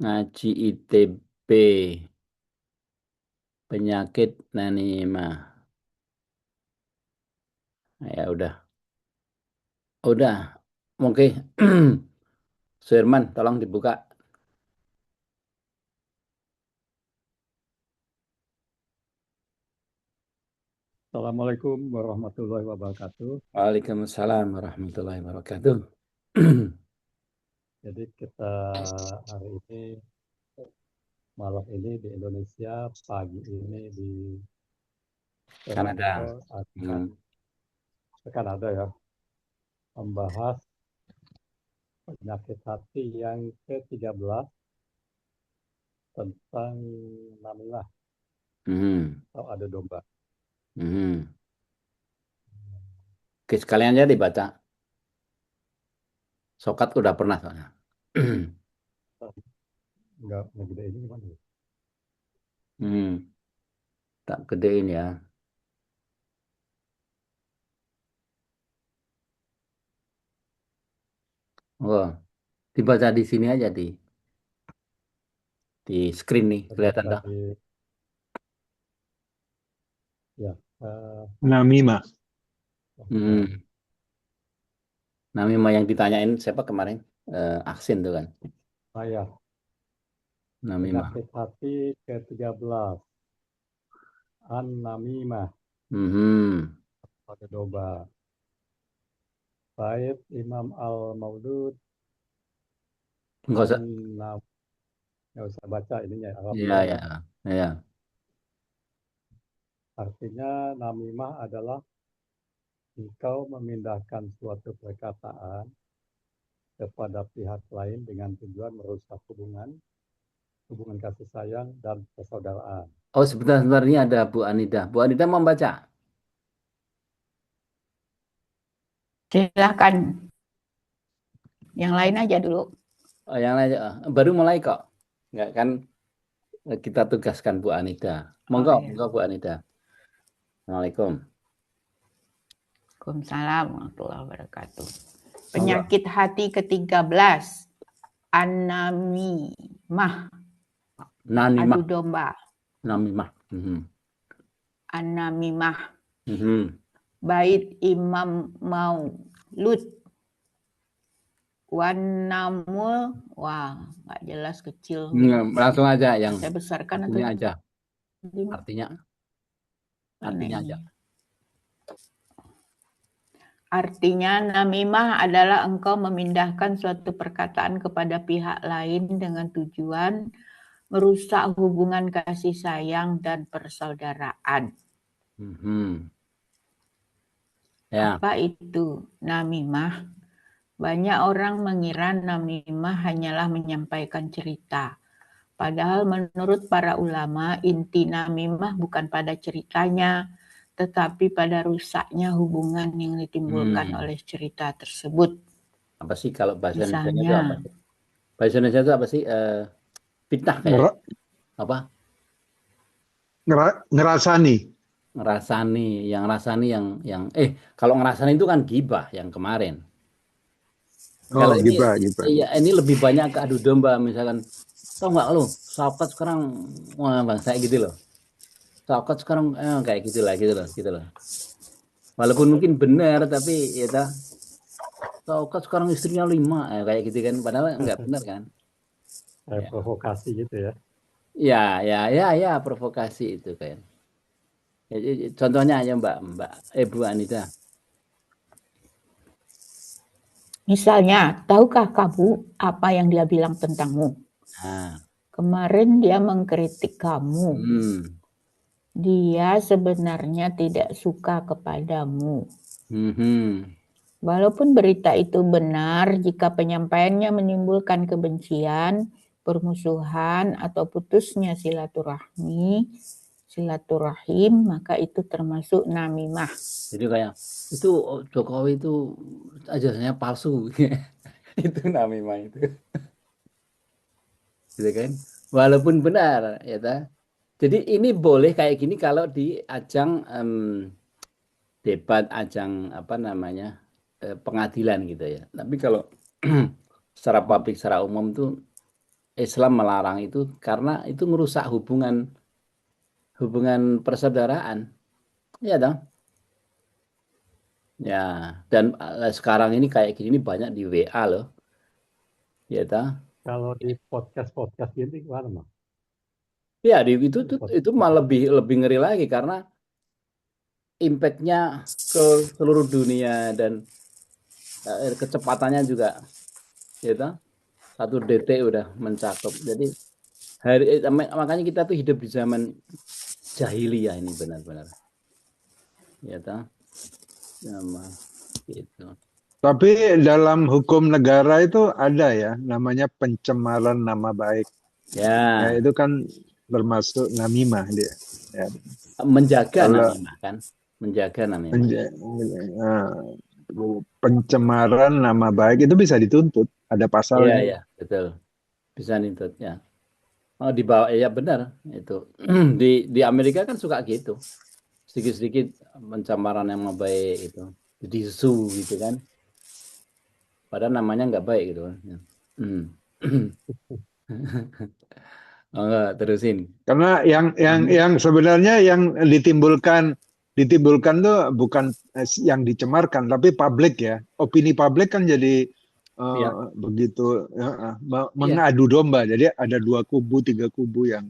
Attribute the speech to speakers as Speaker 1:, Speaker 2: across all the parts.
Speaker 1: Ngaji ITB, penyakit Nanima. Ya udah, udah. Oke, Suherman, tolong dibuka.
Speaker 2: Assalamualaikum warahmatullahi wabarakatuh.
Speaker 1: Waalaikumsalam warahmatullahi wabarakatuh.
Speaker 2: Jadi kita hari ini, malam ini di Indonesia, pagi ini di
Speaker 1: Kanada.
Speaker 2: Toronto akan
Speaker 1: Hmm.
Speaker 2: ada ya, membahas penyakit hati yang ke-13 tentang namilah
Speaker 1: Hmm.
Speaker 2: atau adu domba.
Speaker 1: Hmm. Oke, sekalian aja dibaca. Sokat udah pernah soalnya.
Speaker 2: Enggak gede ini gimana ya?
Speaker 1: Hmm. Tak gedein ya. Oh, dibaca di sini aja di screen nih kelihatan
Speaker 2: Terbaca
Speaker 1: dah.
Speaker 2: di ya eh,
Speaker 3: Namimah.
Speaker 2: ya,
Speaker 1: Hmm. Nama yang ditanyain siapa kemarin? Aksin tuh kan.
Speaker 2: saya
Speaker 1: Namimah.
Speaker 2: penyakit hati ke-13 An-Namimah
Speaker 1: Hmm.
Speaker 2: adu domba. Bait Imam Al-Maudud
Speaker 1: Enggak usah.
Speaker 2: an nggak usah baca ininya
Speaker 1: Iya,
Speaker 2: Arabinya
Speaker 1: ya.
Speaker 2: ya.
Speaker 1: Ya.
Speaker 2: Artinya namimah adalah engkau memindahkan suatu perkataan kepada pihak lain dengan tujuan merusak hubungan kasih sayang dan persaudaraan.
Speaker 1: Oh, sebentar ini ada Bu Anida. Bu Anida mau baca?
Speaker 4: Silakan, yang lain aja dulu.
Speaker 1: Oh, yang lain baru mulai kok. Enggak kan kita tugaskan Bu Anida.
Speaker 4: Oh
Speaker 1: Monggo,
Speaker 4: iya.
Speaker 1: monggo Bu Anida. Assalamualaikum.
Speaker 4: Waalaikumsalam warahmatullahi wabarakatuh.
Speaker 1: Monggo.
Speaker 4: Penyakit hati ke-13, An-Namimah,
Speaker 1: Nanimah,
Speaker 4: adu domba.
Speaker 1: namimah. Mhm.
Speaker 4: An-Namimah,
Speaker 1: Mhm.
Speaker 4: bait Imam Maulud. Wan-Namul, wah nggak jelas kecil.
Speaker 1: Langsung aja yang
Speaker 4: Saya besarkan atau
Speaker 1: artinya aja.
Speaker 4: gimana?
Speaker 1: Artinya
Speaker 4: Mana
Speaker 1: aja.
Speaker 4: ini? Artinya, namimah adalah engkau memindahkan suatu perkataan kepada pihak lain dengan tujuan merusak hubungan kasih sayang dan persaudaraan.
Speaker 1: Mhm. Ya.
Speaker 4: Apa itu namimah? Banyak orang mengira namimah hanyalah menyampaikan cerita. Padahal menurut para ulama, inti namimah bukan pada ceritanya, tetapi pada rusaknya hubungan yang ditimbulkan oleh cerita tersebut.
Speaker 1: Apa sih kalau bahasa Indonesia itu apa
Speaker 4: Misalnya,
Speaker 1: sih? Bahasa Indonesia itu apa sih? Fitnah kayak
Speaker 3: Ngera-
Speaker 1: apa?
Speaker 3: Ngerasani.
Speaker 1: Ngerasani, yang kalau ngerasani itu kan gibah yang kemarin. Kalau
Speaker 3: Oh,
Speaker 1: ini
Speaker 3: gibah, gibah.
Speaker 1: ya ini lebih banyak ke adu domba misalkan. Tahu nggak lo? Sahabat sekarang wah bang saya gitu loh. Sahabat sekarang kayak gitu loh. Walaupun mungkin benar tapi ya dah. Sahabat sekarang istrinya 5 kayak gitu kan. Padahal nggak benar kan? Ya,
Speaker 2: Provokasi gitu ya.
Speaker 1: ya provokasi itu kan. Contohnya aja Mbak Bu Anita.
Speaker 4: misalnya, tahukah kamu apa yang dia bilang tentangmu?
Speaker 1: Nah,
Speaker 4: Kemarin dia mengkritik kamu.
Speaker 1: hmm,
Speaker 4: Dia sebenarnya tidak suka kepadamu.
Speaker 1: hmm.
Speaker 4: Walaupun berita itu benar, jika penyampaiannya menimbulkan kebencian, permusuhan, atau putusnya silaturahim, maka itu termasuk namimah.
Speaker 1: Jadi kayak itu Jokowi itu ajarannya palsu. Itu namanya itu. Gitu kan? Walaupun benar, ya ta. Jadi ini boleh kayak gini kalau di ajang debat, ajang apa namanya pengadilan gitu ya. Tapi kalau secara publik, secara umum tuh Islam melarang itu karena itu merusak hubungan persaudaraan. Ya dong. Ya, dan sekarang ini kayak gini ini banyak di WA loh. Ya toh.
Speaker 2: Kalau di podcast gini gimana, Mas?
Speaker 1: Ya,
Speaker 2: Di
Speaker 1: itu malah
Speaker 2: podcast.
Speaker 1: lebih ngeri lagi karena impact-nya ke seluruh dunia dan kecepatannya juga, ya toh. 1 detik udah mencakup. Jadi makanya kita tuh hidup di zaman jahiliyah ini benar-benar. Ya toh. Sama gitu.
Speaker 3: Tapi dalam hukum negara itu ada ya, namanya pencemaran nama baik. Ya,
Speaker 1: Ya,
Speaker 3: itu kan termasuk namimah dia. Ya.
Speaker 1: menjaga
Speaker 3: Kalau
Speaker 1: namimah kan, menjaga namimah.
Speaker 3: penja- nah, pencemaran nama baik itu bisa dituntut, ada
Speaker 1: Iya,
Speaker 3: pasalnya.
Speaker 1: ya, betul. Bisa nuntut ya. Oh, di bawah ya benar itu. Di Amerika kan suka gitu. Sedikit-sedikit pencemaran yang baik itu. Jadi zoo gitu kan. Padahal namanya nggak baik gitu kan. Ya. Hmm. Oh, enggak, terusin.
Speaker 3: Karena yang yang
Speaker 1: Hmm.
Speaker 3: yang sebenarnya yang ditimbulkan tuh bukan yang dicemarkan, tapi publik ya. Opini publik kan jadi
Speaker 1: Iya,
Speaker 3: begitu
Speaker 1: iya,
Speaker 3: mengadu domba. Jadi ada 2 kubu, 3 kubu yang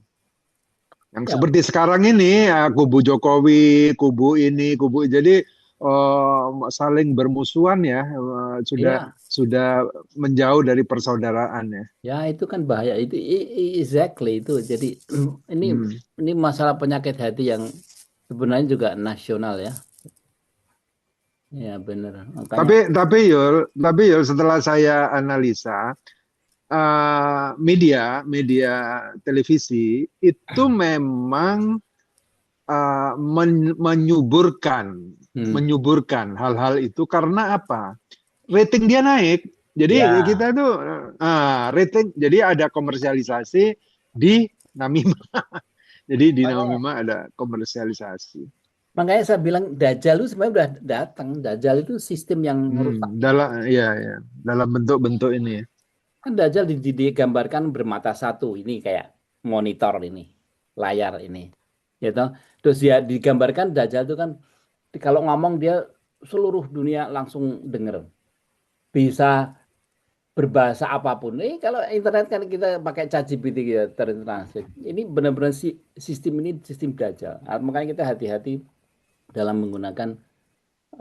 Speaker 1: ya,
Speaker 3: seperti sekarang ini ya, kubu Jokowi, kubu ini, kubu jadi saling bermusuhan ya, sudah
Speaker 1: iya.
Speaker 3: sudah menjauh dari persaudaraan ya.
Speaker 1: Ya itu kan bahaya itu exactly itu. Jadi ini
Speaker 3: Hmm.
Speaker 1: ini masalah penyakit hati yang sebenarnya juga nasional ya. Ya benar. Makanya
Speaker 3: Tapi Yul, setelah saya analisa, media televisi itu memang
Speaker 1: hmm,
Speaker 3: menyuburkan hal-hal itu karena apa? Rating dia naik. Jadi
Speaker 1: ya.
Speaker 3: kita tuh rating. Jadi ada komersialisasi di Namima. Jadi di
Speaker 1: Makanya,
Speaker 3: Namima ada komersialisasi.
Speaker 1: makanya saya bilang Dajjal itu sebenarnya udah datang. Dajjal itu sistem yang merusak ini.
Speaker 3: Dalam bentuk-bentuk ini ya.
Speaker 1: Kan Dajjal digambarkan bermata satu ini kayak monitor ini, layar ini. Ya toh? Terus dia digambarkan Dajjal itu kan kalau ngomong dia seluruh dunia langsung denger. Bisa berbahasa apapun. Kalau internet kan kita pakai ChatGPT kita translate. Ini benar-benar sistem ini sistem Dajjal. Makanya kita hati-hati dalam menggunakan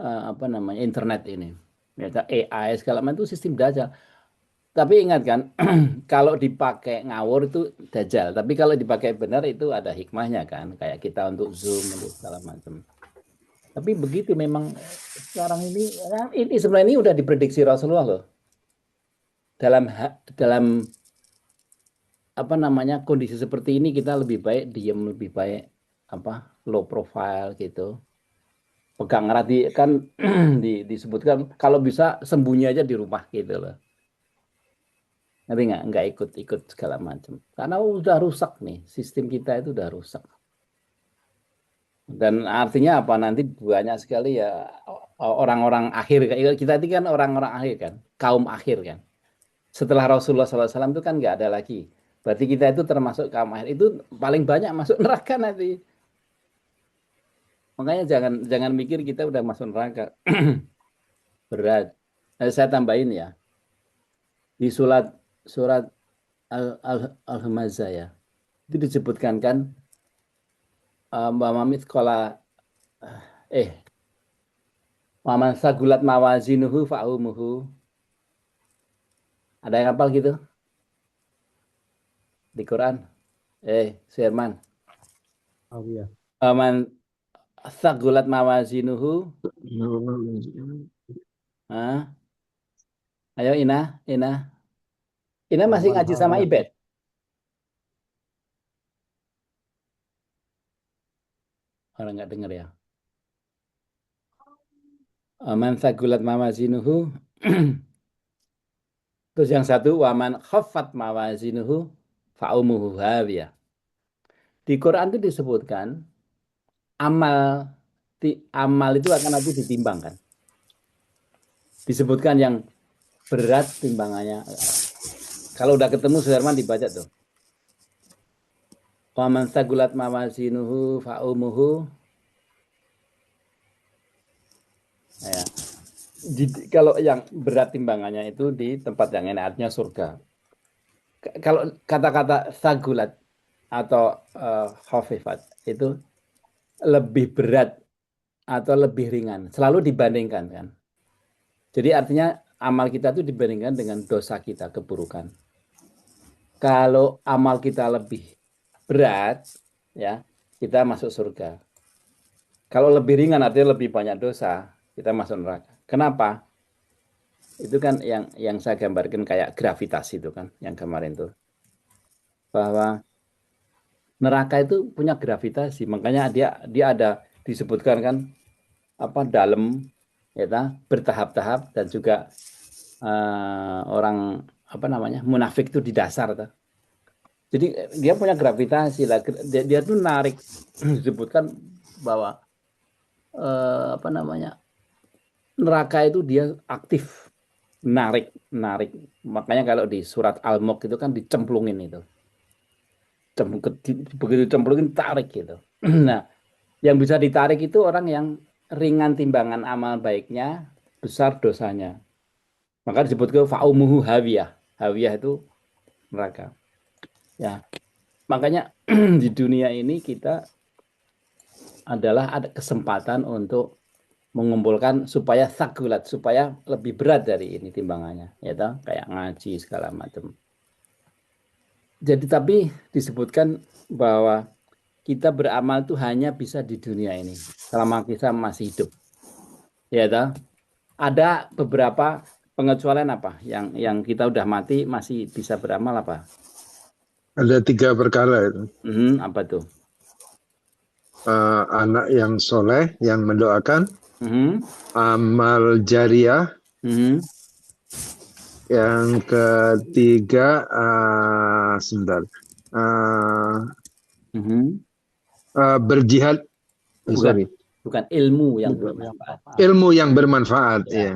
Speaker 1: apa namanya internet ini. Ya, AI segala macam itu sistem Dajjal. Tapi ingat kan, kalau dipakai ngawur itu dajjal. Tapi kalau dipakai benar itu ada hikmahnya kan. Kayak kita untuk Zoom, untuk segala macam. Tapi begitu memang sekarang ini, ini sebenarnya ini udah diprediksi Rasulullah loh. Dalam apa namanya kondisi seperti ini kita lebih baik diam, lebih baik apa low profile gitu. Pegang erat kan disebutkan kalau bisa sembunyi aja di rumah gitu loh. Ngerti nggak? Nggak ikut-ikut segala macam. Karena udah rusak nih, sistem kita itu udah rusak. Dan artinya apa? Nanti banyak sekali ya orang-orang akhir. Kita ini kan orang-orang akhir kan, kaum akhir kan. Setelah Rasulullah SAW itu kan nggak ada lagi. Berarti kita itu termasuk kaum akhir. Itu paling banyak masuk neraka nanti. Makanya jangan jangan mikir kita udah masuk neraka. Berat. Saya tambahin ya. Di surat Al-Humazah ya. Itu disebutkan kan Mbak Mamit sekolah eh Waman sagulat mawazinuhu fa'umuhu. Ada yang hafal gitu di Quran? Sherman.
Speaker 2: Oh iya.
Speaker 1: Waman sagulat mawazinuhu. Hah? Ayo Ina, Ina. Ina masih
Speaker 2: Waman
Speaker 1: ngaji sama
Speaker 2: haffaz
Speaker 1: Ibet. Orang nggak dengar ya. Waman sagulat mawazinuhu. Terus yang satu waman khaffat mawazinuhu fa'umuhu hawiyah. Di Quran itu disebutkan amal amal itu akan nanti ditimbang kan. Disebutkan yang berat timbangannya Kalau udah ketemu Suherman dibaca tuh. Wa man thaqulat mawazinuhu fa umuhu. Ya. Kalau yang berat timbangannya itu di tempat yang enak, artinya surga. Kalau kata-kata thaqulat atau khafifat itu lebih berat atau lebih ringan, selalu dibandingkan kan. Jadi artinya amal kita itu dibandingkan dengan dosa kita, keburukan. Kalau amal kita lebih berat, ya kita masuk surga. Kalau lebih ringan artinya lebih banyak dosa, kita masuk neraka. Kenapa? Itu kan yang saya gambarkan kayak gravitasi itu kan, yang kemarin tuh. Bahwa neraka itu punya gravitasi, makanya dia ada disebutkan kan apa dalam ya bertahap-tahap dan juga orang apa namanya munafik itu di dasar tuh. Jadi dia punya gravitasi lah, dia tuh narik disebutkan bahwa apa namanya neraka itu dia aktif narik makanya kalau di surat Al-Mulk itu kan dicemplungin itu begitu cemplungin tarik gitu. Nah yang bisa ditarik itu orang yang ringan timbangan amal baiknya, besar dosanya. Maka disebut ke faumuhu hawiyah. Hawiyah itu neraka. Ya, makanya di dunia ini kita adalah ada kesempatan untuk mengumpulkan supaya sagulat, supaya lebih berat dari ini timbangannya, ya toh, kayak ngaji segala macam. Jadi tapi disebutkan bahwa kita beramal itu hanya bisa di dunia ini selama kita masih hidup. Ya toh. Ada beberapa pengecualian apa yang kita udah mati masih bisa beramal apa?
Speaker 3: Ada 3 perkara itu.
Speaker 1: Apa tuh?
Speaker 3: Anak yang soleh, yang mendoakan,
Speaker 1: Mhm.
Speaker 3: amal jariah,
Speaker 1: Mhm.
Speaker 3: yang ketiga, sebentar,
Speaker 1: Mhm.
Speaker 3: berjihad, sorry,
Speaker 1: Bukan ilmu yang bermanfaat.
Speaker 3: ilmu yang bermanfaat,
Speaker 1: Ya.
Speaker 3: ya.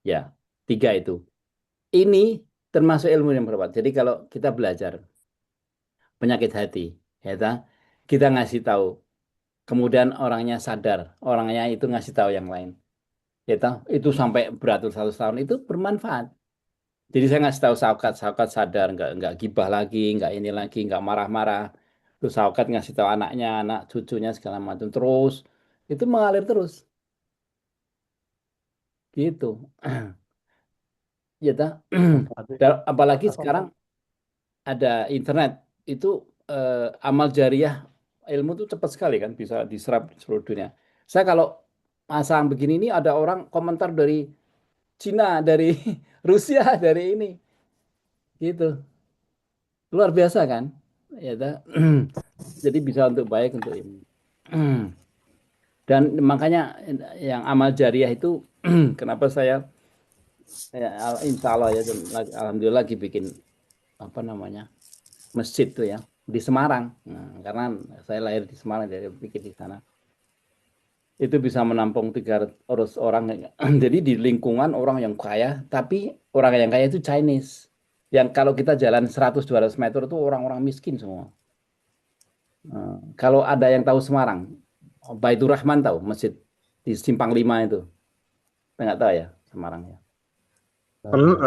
Speaker 1: Ya, 3 itu. Ini termasuk ilmu yang bermanfaat. Jadi kalau kita belajar penyakit hati, ya toh, kita ngasih tahu, kemudian orangnya sadar, orangnya itu ngasih tahu yang lain. Ya toh, itu sampai beratus-ratus tahun itu bermanfaat. Jadi saya ngasih tahu Saukat sadar, nggak gibah lagi, nggak ini lagi, nggak marah-marah. Terus Saukat ngasih tahu anaknya, anak cucunya segala macam. Terus itu mengalir terus, gitu. Ya toh. Apalagi sekarang ada internet, itu amal jariah ilmu itu cepat sekali kan, bisa diserap di seluruh dunia. Saya kalau masang begini ini ada orang komentar dari Cina, dari Rusia, dari ini, gitu. Luar biasa kan? Ya toh. Jadi bisa untuk baik untuk ini. Dan makanya yang amal jariah itu kenapa saya ya, insya Allah ya alhamdulillah lagi bikin apa namanya masjid tuh ya di Semarang. Nah, karena saya lahir di Semarang jadi bikin di sana. Itu bisa menampung 300 orang. Jadi di lingkungan orang yang kaya, tapi orang yang kaya itu Chinese. Yang kalau kita jalan 100-200 meter itu orang-orang miskin semua. Kalau ada yang tahu Semarang, Baitur Rahman tahu masjid di Simpang 5 itu. Enggak tahu ya Semarang ya.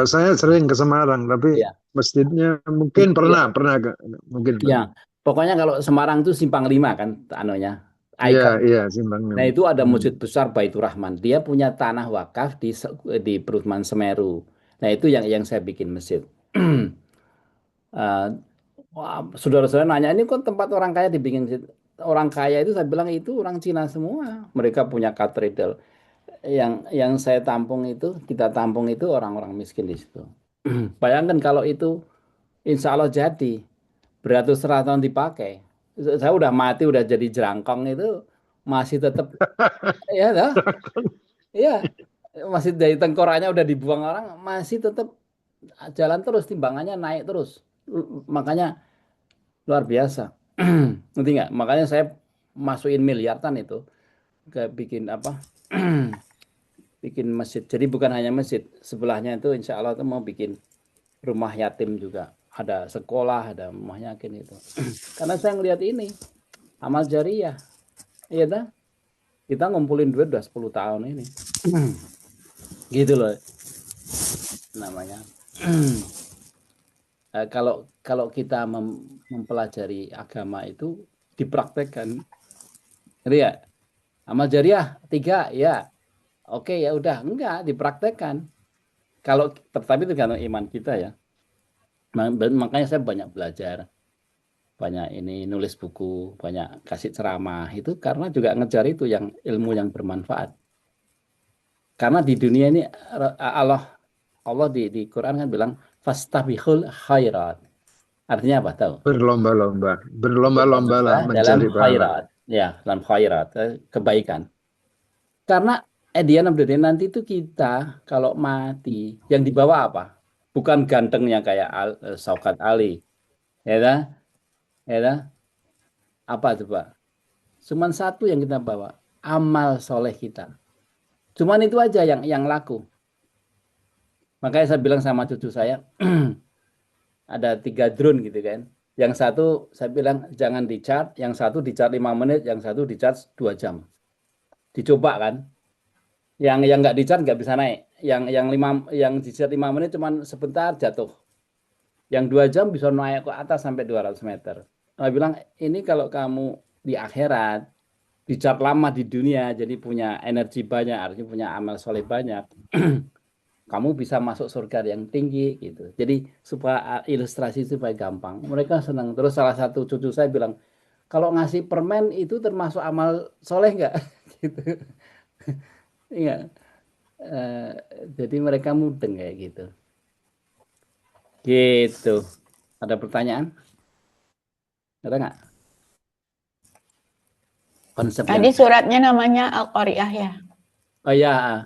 Speaker 3: Saya sering ke Semarang, tapi
Speaker 1: Iya.
Speaker 3: masjidnya mungkin
Speaker 1: Iya.
Speaker 3: pernah mungkin.
Speaker 1: Ya, pokoknya kalau Semarang itu Simpang 5 kan anunya,
Speaker 3: Iya,
Speaker 1: ikon.
Speaker 3: iya, Simpang
Speaker 1: Nah,
Speaker 3: 5.
Speaker 1: itu ada masjid besar Baitur Rahman. Dia punya tanah wakaf di Perumahan Semeru. Nah, itu yang saya bikin masjid. Eh, wah, saudara-saudara nanya, ini kok tempat orang kaya dibikin masjid? Orang kaya itu saya bilang itu orang Cina semua. Mereka punya katedral. Yang saya tampung itu, kita tampung itu orang-orang miskin di situ. Bayangkan kalau itu insya Allah jadi beratus-ratus tahun dipakai. Saya udah mati, udah jadi jerangkong itu masih tetap ya toh? Iya, masih dari tengkoraknya udah dibuang orang, masih tetap jalan terus, timbangannya naik terus. Makanya luar biasa. Ngerti nggak? Makanya saya masukin miliaran itu ke bikin apa? Bikin masjid. Jadi bukan hanya masjid, sebelahnya itu insya Allah itu mau bikin rumah yatim juga, ada sekolah, ada rumah yatim itu. Karena saya ngelihat ini amal jariah, iya dah. Kita ngumpulin duit udah 10 tahun ini, gitu loh namanya. Kalau kita mempelajari agama itu dipraktekkan, jadi ya amal jariah 3 ya, oke ya udah, enggak dipraktekkan. Kalau tetapi tergantung iman kita ya. Makanya saya banyak belajar, banyak ini nulis buku, banyak kasih ceramah itu karena juga ngejar itu yang ilmu yang bermanfaat. Karena di dunia ini Allah di Quran kan bilang fastabihul khairat. Artinya apa tahu?
Speaker 3: Berlomba-lomba,
Speaker 1: Dalam
Speaker 3: berlomba-lombalah mencari pahala.
Speaker 1: khairat, ya dalam khairat, kebaikan. Karena the end of the day nanti itu kita kalau mati yang dibawa apa? Bukan gantengnya kayak Saukat Ali, ya dah, ya dah. Apa coba? Cuman satu yang kita bawa, amal soleh kita. Cuman itu aja yang laku. Makanya saya bilang sama cucu saya, ada 3 drone gitu kan. Yang satu saya bilang jangan di-charge, yang satu di-charge 5 menit, yang satu di-charge 2 jam. Dicoba kan. Yang nggak di-charge nggak bisa naik. Yang di-charge 5 menit cuman sebentar jatuh. Yang 2 jam bisa naik ke atas sampai 200 meter. Saya bilang ini kalau kamu di akhirat di-charge lama di dunia jadi punya energi banyak, artinya punya amal soleh banyak. Kamu bisa masuk surga yang tinggi gitu. Jadi supaya ilustrasi supaya gampang. Mereka senang. Terus salah satu cucu saya bilang, kalau ngasih permen itu termasuk amal soleh nggak? Gitu. Iya. Eh, jadi mereka mudeng kayak gitu. Gitu. Ada pertanyaan? Ada nggak? Konsep
Speaker 4: Tadi
Speaker 1: yang
Speaker 4: suratnya namanya Al-Qari'ah ya.
Speaker 1: oh ya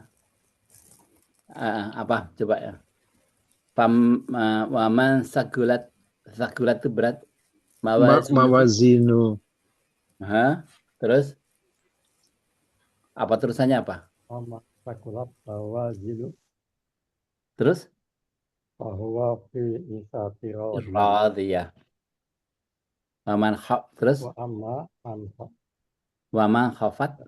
Speaker 1: apa coba ya? Waman sagulat itu berat.
Speaker 3: Mawazinu.
Speaker 1: Hah? Terus apa terusannya apa?
Speaker 2: Amma sakulat bawazilu
Speaker 1: Terus
Speaker 2: fahuwa fi isati radiyah.
Speaker 1: radiyah. Terus
Speaker 2: Wa amma man
Speaker 1: waman khafat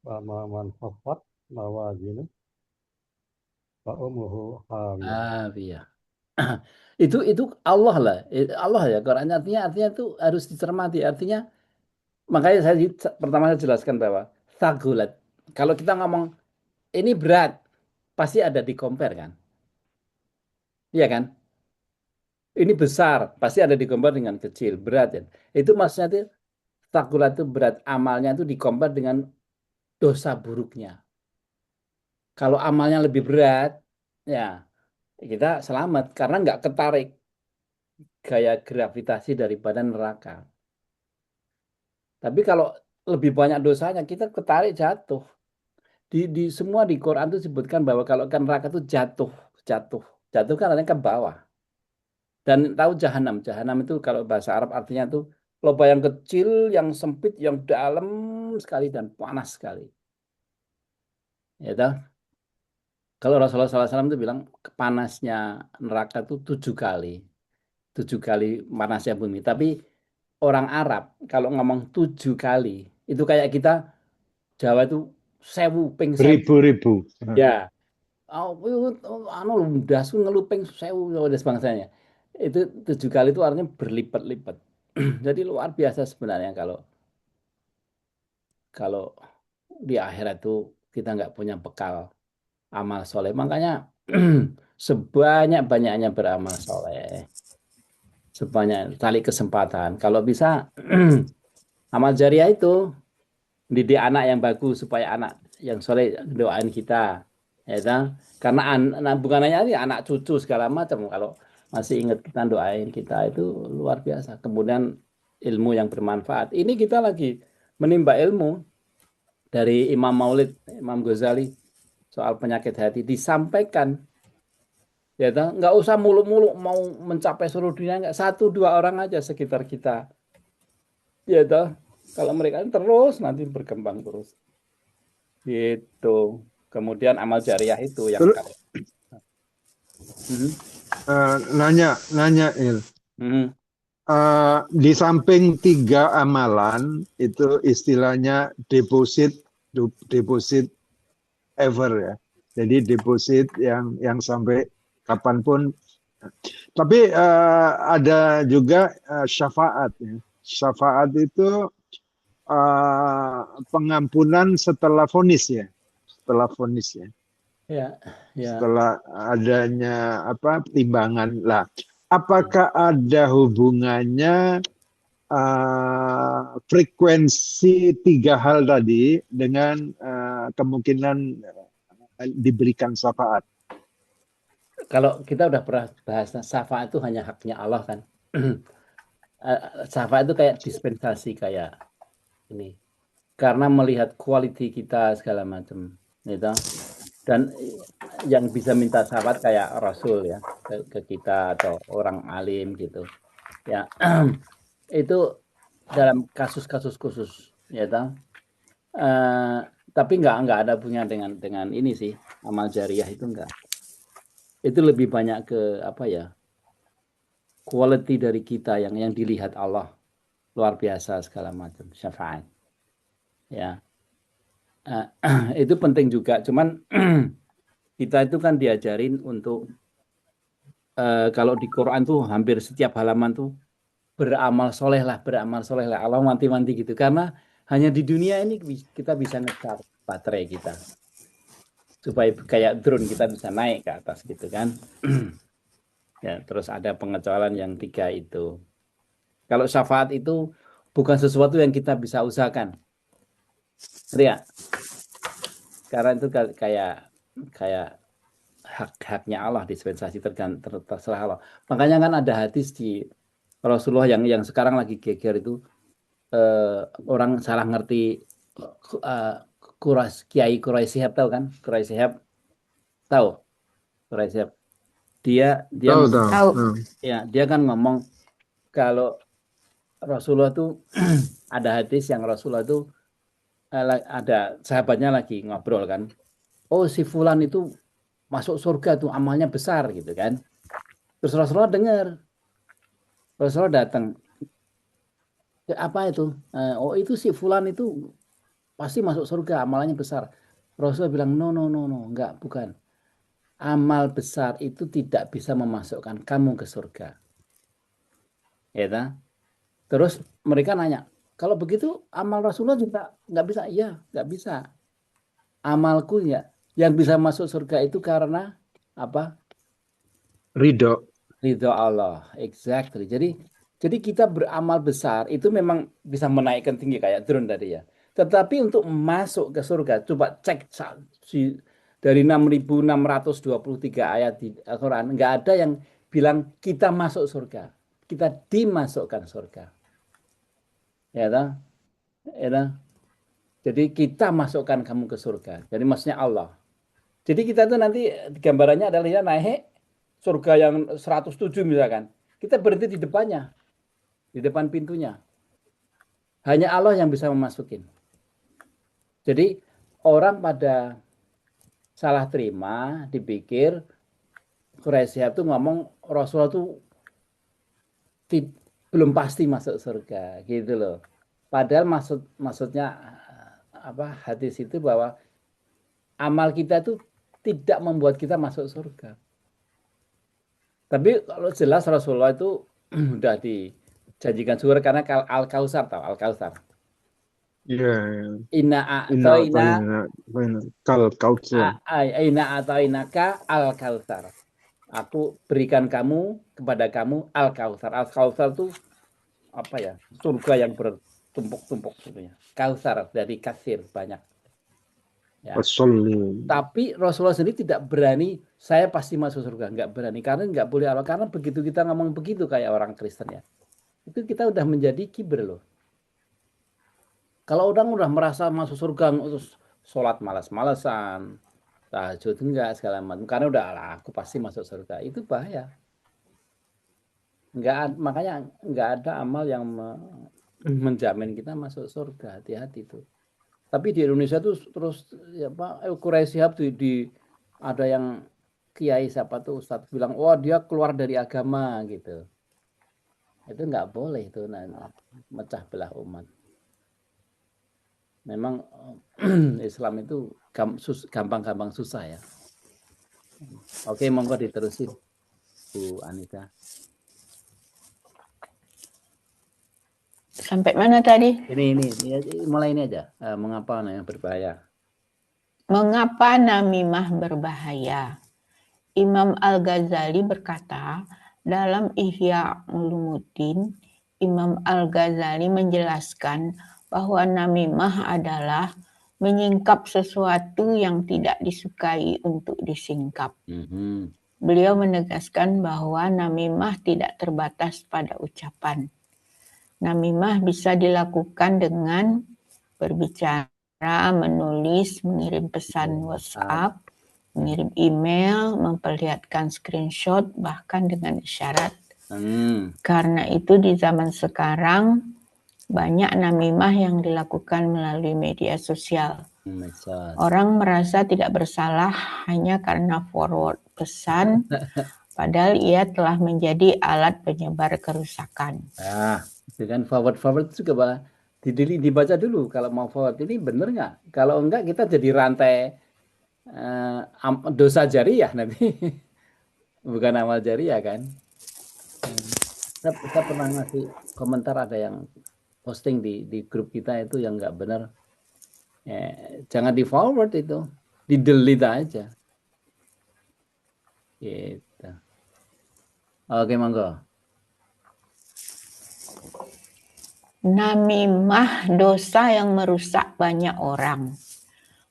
Speaker 2: man khaffat mawazinu fa ummuhu hawiyah.
Speaker 1: Iya. Itu Allah lah. Allah ya Quran artinya itu harus dicermati. Artinya makanya pertama saya jelaskan bahwa sagulat. Kalau kita ngomong ini berat, pasti ada di compare kan? Iya kan? Ini besar, pasti ada di compare dengan kecil, berat ya. Itu maksudnya itu sagulat itu berat, amalnya itu di compare dengan dosa buruknya. Kalau amalnya lebih berat, ya kita selamat karena nggak ketarik gaya gravitasi daripada neraka. Tapi kalau lebih banyak dosanya, kita ketarik jatuh. Di semua di Quran itu disebutkan bahwa kalau kan neraka itu jatuh kan artinya ke bawah. Dan tahu jahanam itu kalau bahasa Arab artinya itu lubang yang kecil, yang sempit, yang dalam sekali dan panas sekali. Ya tahu? Kalau Rasulullah SAW itu bilang panasnya neraka itu 7 kali. 7 kali panasnya bumi. Tapi orang Arab kalau ngomong 7 kali, itu kayak kita Jawa itu 1000 ping 1000.
Speaker 3: Ribu-ribu.
Speaker 1: Ya. Anu dasu ngeluping 1000 ada sebangsanya. Itu 7 kali itu artinya berlipat-lipat. Jadi luar biasa sebenarnya kalau di akhirat itu kita nggak punya bekal amal soleh. Makanya sebanyak-banyaknya beramal soleh. Sebanyak kali kesempatan. Kalau bisa amal jariah itu didik anak yang bagus supaya anak yang soleh doain kita. Ya kan? Karena bukan hanya anak cucu segala macam. Kalau masih ingat kita doain kita itu luar biasa. Kemudian ilmu yang bermanfaat. Ini kita lagi menimba ilmu dari Imam Maulid, Imam Ghazali soal penyakit hati disampaikan. Ya kan? Nggak usah muluk-muluk mau mencapai seluruh dunia, nggak 1-2 orang aja sekitar kita. Ya toh, kalau mereka terus nanti berkembang terus. Gitu. Kemudian amal jariah itu yang
Speaker 3: nanya Il.
Speaker 1: Hmm.
Speaker 3: Di samping 3 amalan itu istilahnya deposit ever ya. Jadi deposit yang sampai kapanpun. Tapi ada juga syafaat ya. Syafaat itu pengampunan setelah vonis ya. Setelah vonis ya.
Speaker 1: Ya, ya.
Speaker 3: Setelah adanya timbangan lah. Apakah ada hubungannya frekuensi 3 hal tadi dengan kemungkinan diberikan syafaat?
Speaker 1: Kalau kita udah pernah bahas, syafaat itu hanya haknya Allah kan. Syafaat itu kayak dispensasi kayak ini. Karena melihat quality kita segala macam, gitu. Dan yang bisa minta syafaat kayak Rasul ya ke kita atau orang alim gitu. Ya, itu dalam kasus-kasus khusus, ya toh. Tapi nggak ada punya dengan ini sih, amal jariah itu enggak. Itu lebih banyak ke apa ya, quality dari kita yang dilihat Allah luar biasa segala macam, syafaat ya. Itu penting juga, cuman kita itu kan diajarin untuk kalau di Quran tuh hampir setiap halaman tuh beramal soleh lah Allah wanti-wanti gitu, karena hanya di dunia ini kita bisa nge-charge baterai kita supaya kayak drone kita bisa naik ke atas gitu kan. Ya, terus ada pengecualian yang 3 itu. Kalau syafaat itu bukan sesuatu yang kita bisa usahakan. Ngerti ya? Karena itu kayak hak-haknya Allah, dispensasi terserah Allah. Makanya kan ada hadis di Rasulullah yang sekarang lagi geger itu, orang salah ngerti Kiai Quraisy Shihab, tahu kan? Quraisy Shihab tahu? Quraisy Shihab. Dia
Speaker 3: Tahu.
Speaker 1: ya, dia kan ngomong kalau Rasulullah tuh ada hadis yang Rasulullah tuh ada sahabatnya lagi ngobrol kan. Oh, si fulan itu masuk surga tuh, amalnya besar gitu kan. Terus Rasulullah dengar. Rasulullah datang. Apa itu? Oh, itu si fulan itu pasti masuk surga, amalnya besar. Rasulullah bilang, no, enggak, bukan. Amal besar itu tidak bisa memasukkan kamu ke surga. Ya, tak? Terus mereka nanya, kalau begitu amal Rasulullah juga nggak bisa? Iya, nggak bisa. Amalku ya, yang bisa masuk surga itu karena apa?
Speaker 3: Ridho.
Speaker 1: Ridho Allah, exactly. Jadi kita beramal besar itu memang bisa menaikkan tinggi kayak drone tadi ya. Tetapi untuk masuk ke surga, coba cek dari 6.623 ayat di Al-Quran, nggak ada yang bilang kita masuk surga, kita dimasukkan surga. Ya, toh? Ya, toh? Jadi kita masukkan kamu ke surga. Jadi maksudnya Allah. Jadi kita tuh nanti gambarannya adalah ya naik surga yang 107 misalkan. Kita berhenti di depannya, di depan pintunya. Hanya Allah yang bisa memasukin. Jadi orang pada salah terima, dipikir Quraisy itu ngomong Rasulullah tuh belum pasti masuk surga, gitu loh. Padahal maksudnya apa, hadis itu bahwa amal kita itu tidak membuat kita masuk surga. Tapi kalau jelas Rasulullah itu udah dijanjikan surga karena Al-Kautsar, tahu Al-Kautsar.
Speaker 3: Iya.
Speaker 1: Inna a'tainaka al-kautsar. Aku berikan kepada kamu al-kautsar. Al-kautsar itu apa ya? Surga yang bertumpuk-tumpuk gitu ya. Kautsar dari kasir banyak. Ya. Tapi Rasulullah sendiri tidak berani, saya pasti masuk surga, nggak berani, karena nggak boleh Allah. Karena begitu kita ngomong begitu kayak orang Kristen ya, itu kita udah menjadi kiber loh. Kalau orang udah merasa masuk surga, terus sholat malas-malasan, tahajud enggak segala macam, karena udah lah aku pasti masuk surga, itu bahaya. Makanya nggak ada amal yang menjamin kita masuk surga, hati-hati tuh. Tapi di Indonesia tuh terus ya Pak, Quraisy Shihab ada yang kiai siapa tuh Ustadz bilang, wah dia keluar dari agama gitu. Itu nggak boleh itu, mecah belah umat. Memang Islam itu gampang-gampang susah ya. Oke, monggo diterusin, Bu Anita.
Speaker 4: Sampai mana tadi?
Speaker 1: Ini mulai ini aja. Mengapa yang berbahaya?
Speaker 4: Mengapa namimah berbahaya? Imam Al-Ghazali berkata, dalam Ihya Ulumuddin, Imam Al-Ghazali menjelaskan bahwa namimah adalah menyingkap sesuatu yang tidak disukai untuk disingkap. Beliau menegaskan bahwa namimah tidak terbatas pada ucapan. Namimah bisa dilakukan dengan berbicara, menulis, mengirim pesan WhatsApp, mengirim email, memperlihatkan screenshot, bahkan dengan isyarat. Karena itu di zaman sekarang banyak namimah yang dilakukan melalui media sosial. Orang merasa tidak bersalah hanya karena forward pesan, padahal ia telah menjadi alat penyebar kerusakan.
Speaker 1: Itu kan forward juga Pak. Dibaca dulu kalau mau forward ini bener nggak? Kalau enggak kita jadi rantai dosa jariah nanti. Bukan amal jariah kan. Saya pernah ngasih komentar, ada yang posting di grup kita itu yang nggak benar. Jangan di forward itu, di delete aja. Gitu. Oke, monggo.
Speaker 4: Namimah dosa yang merusak banyak orang.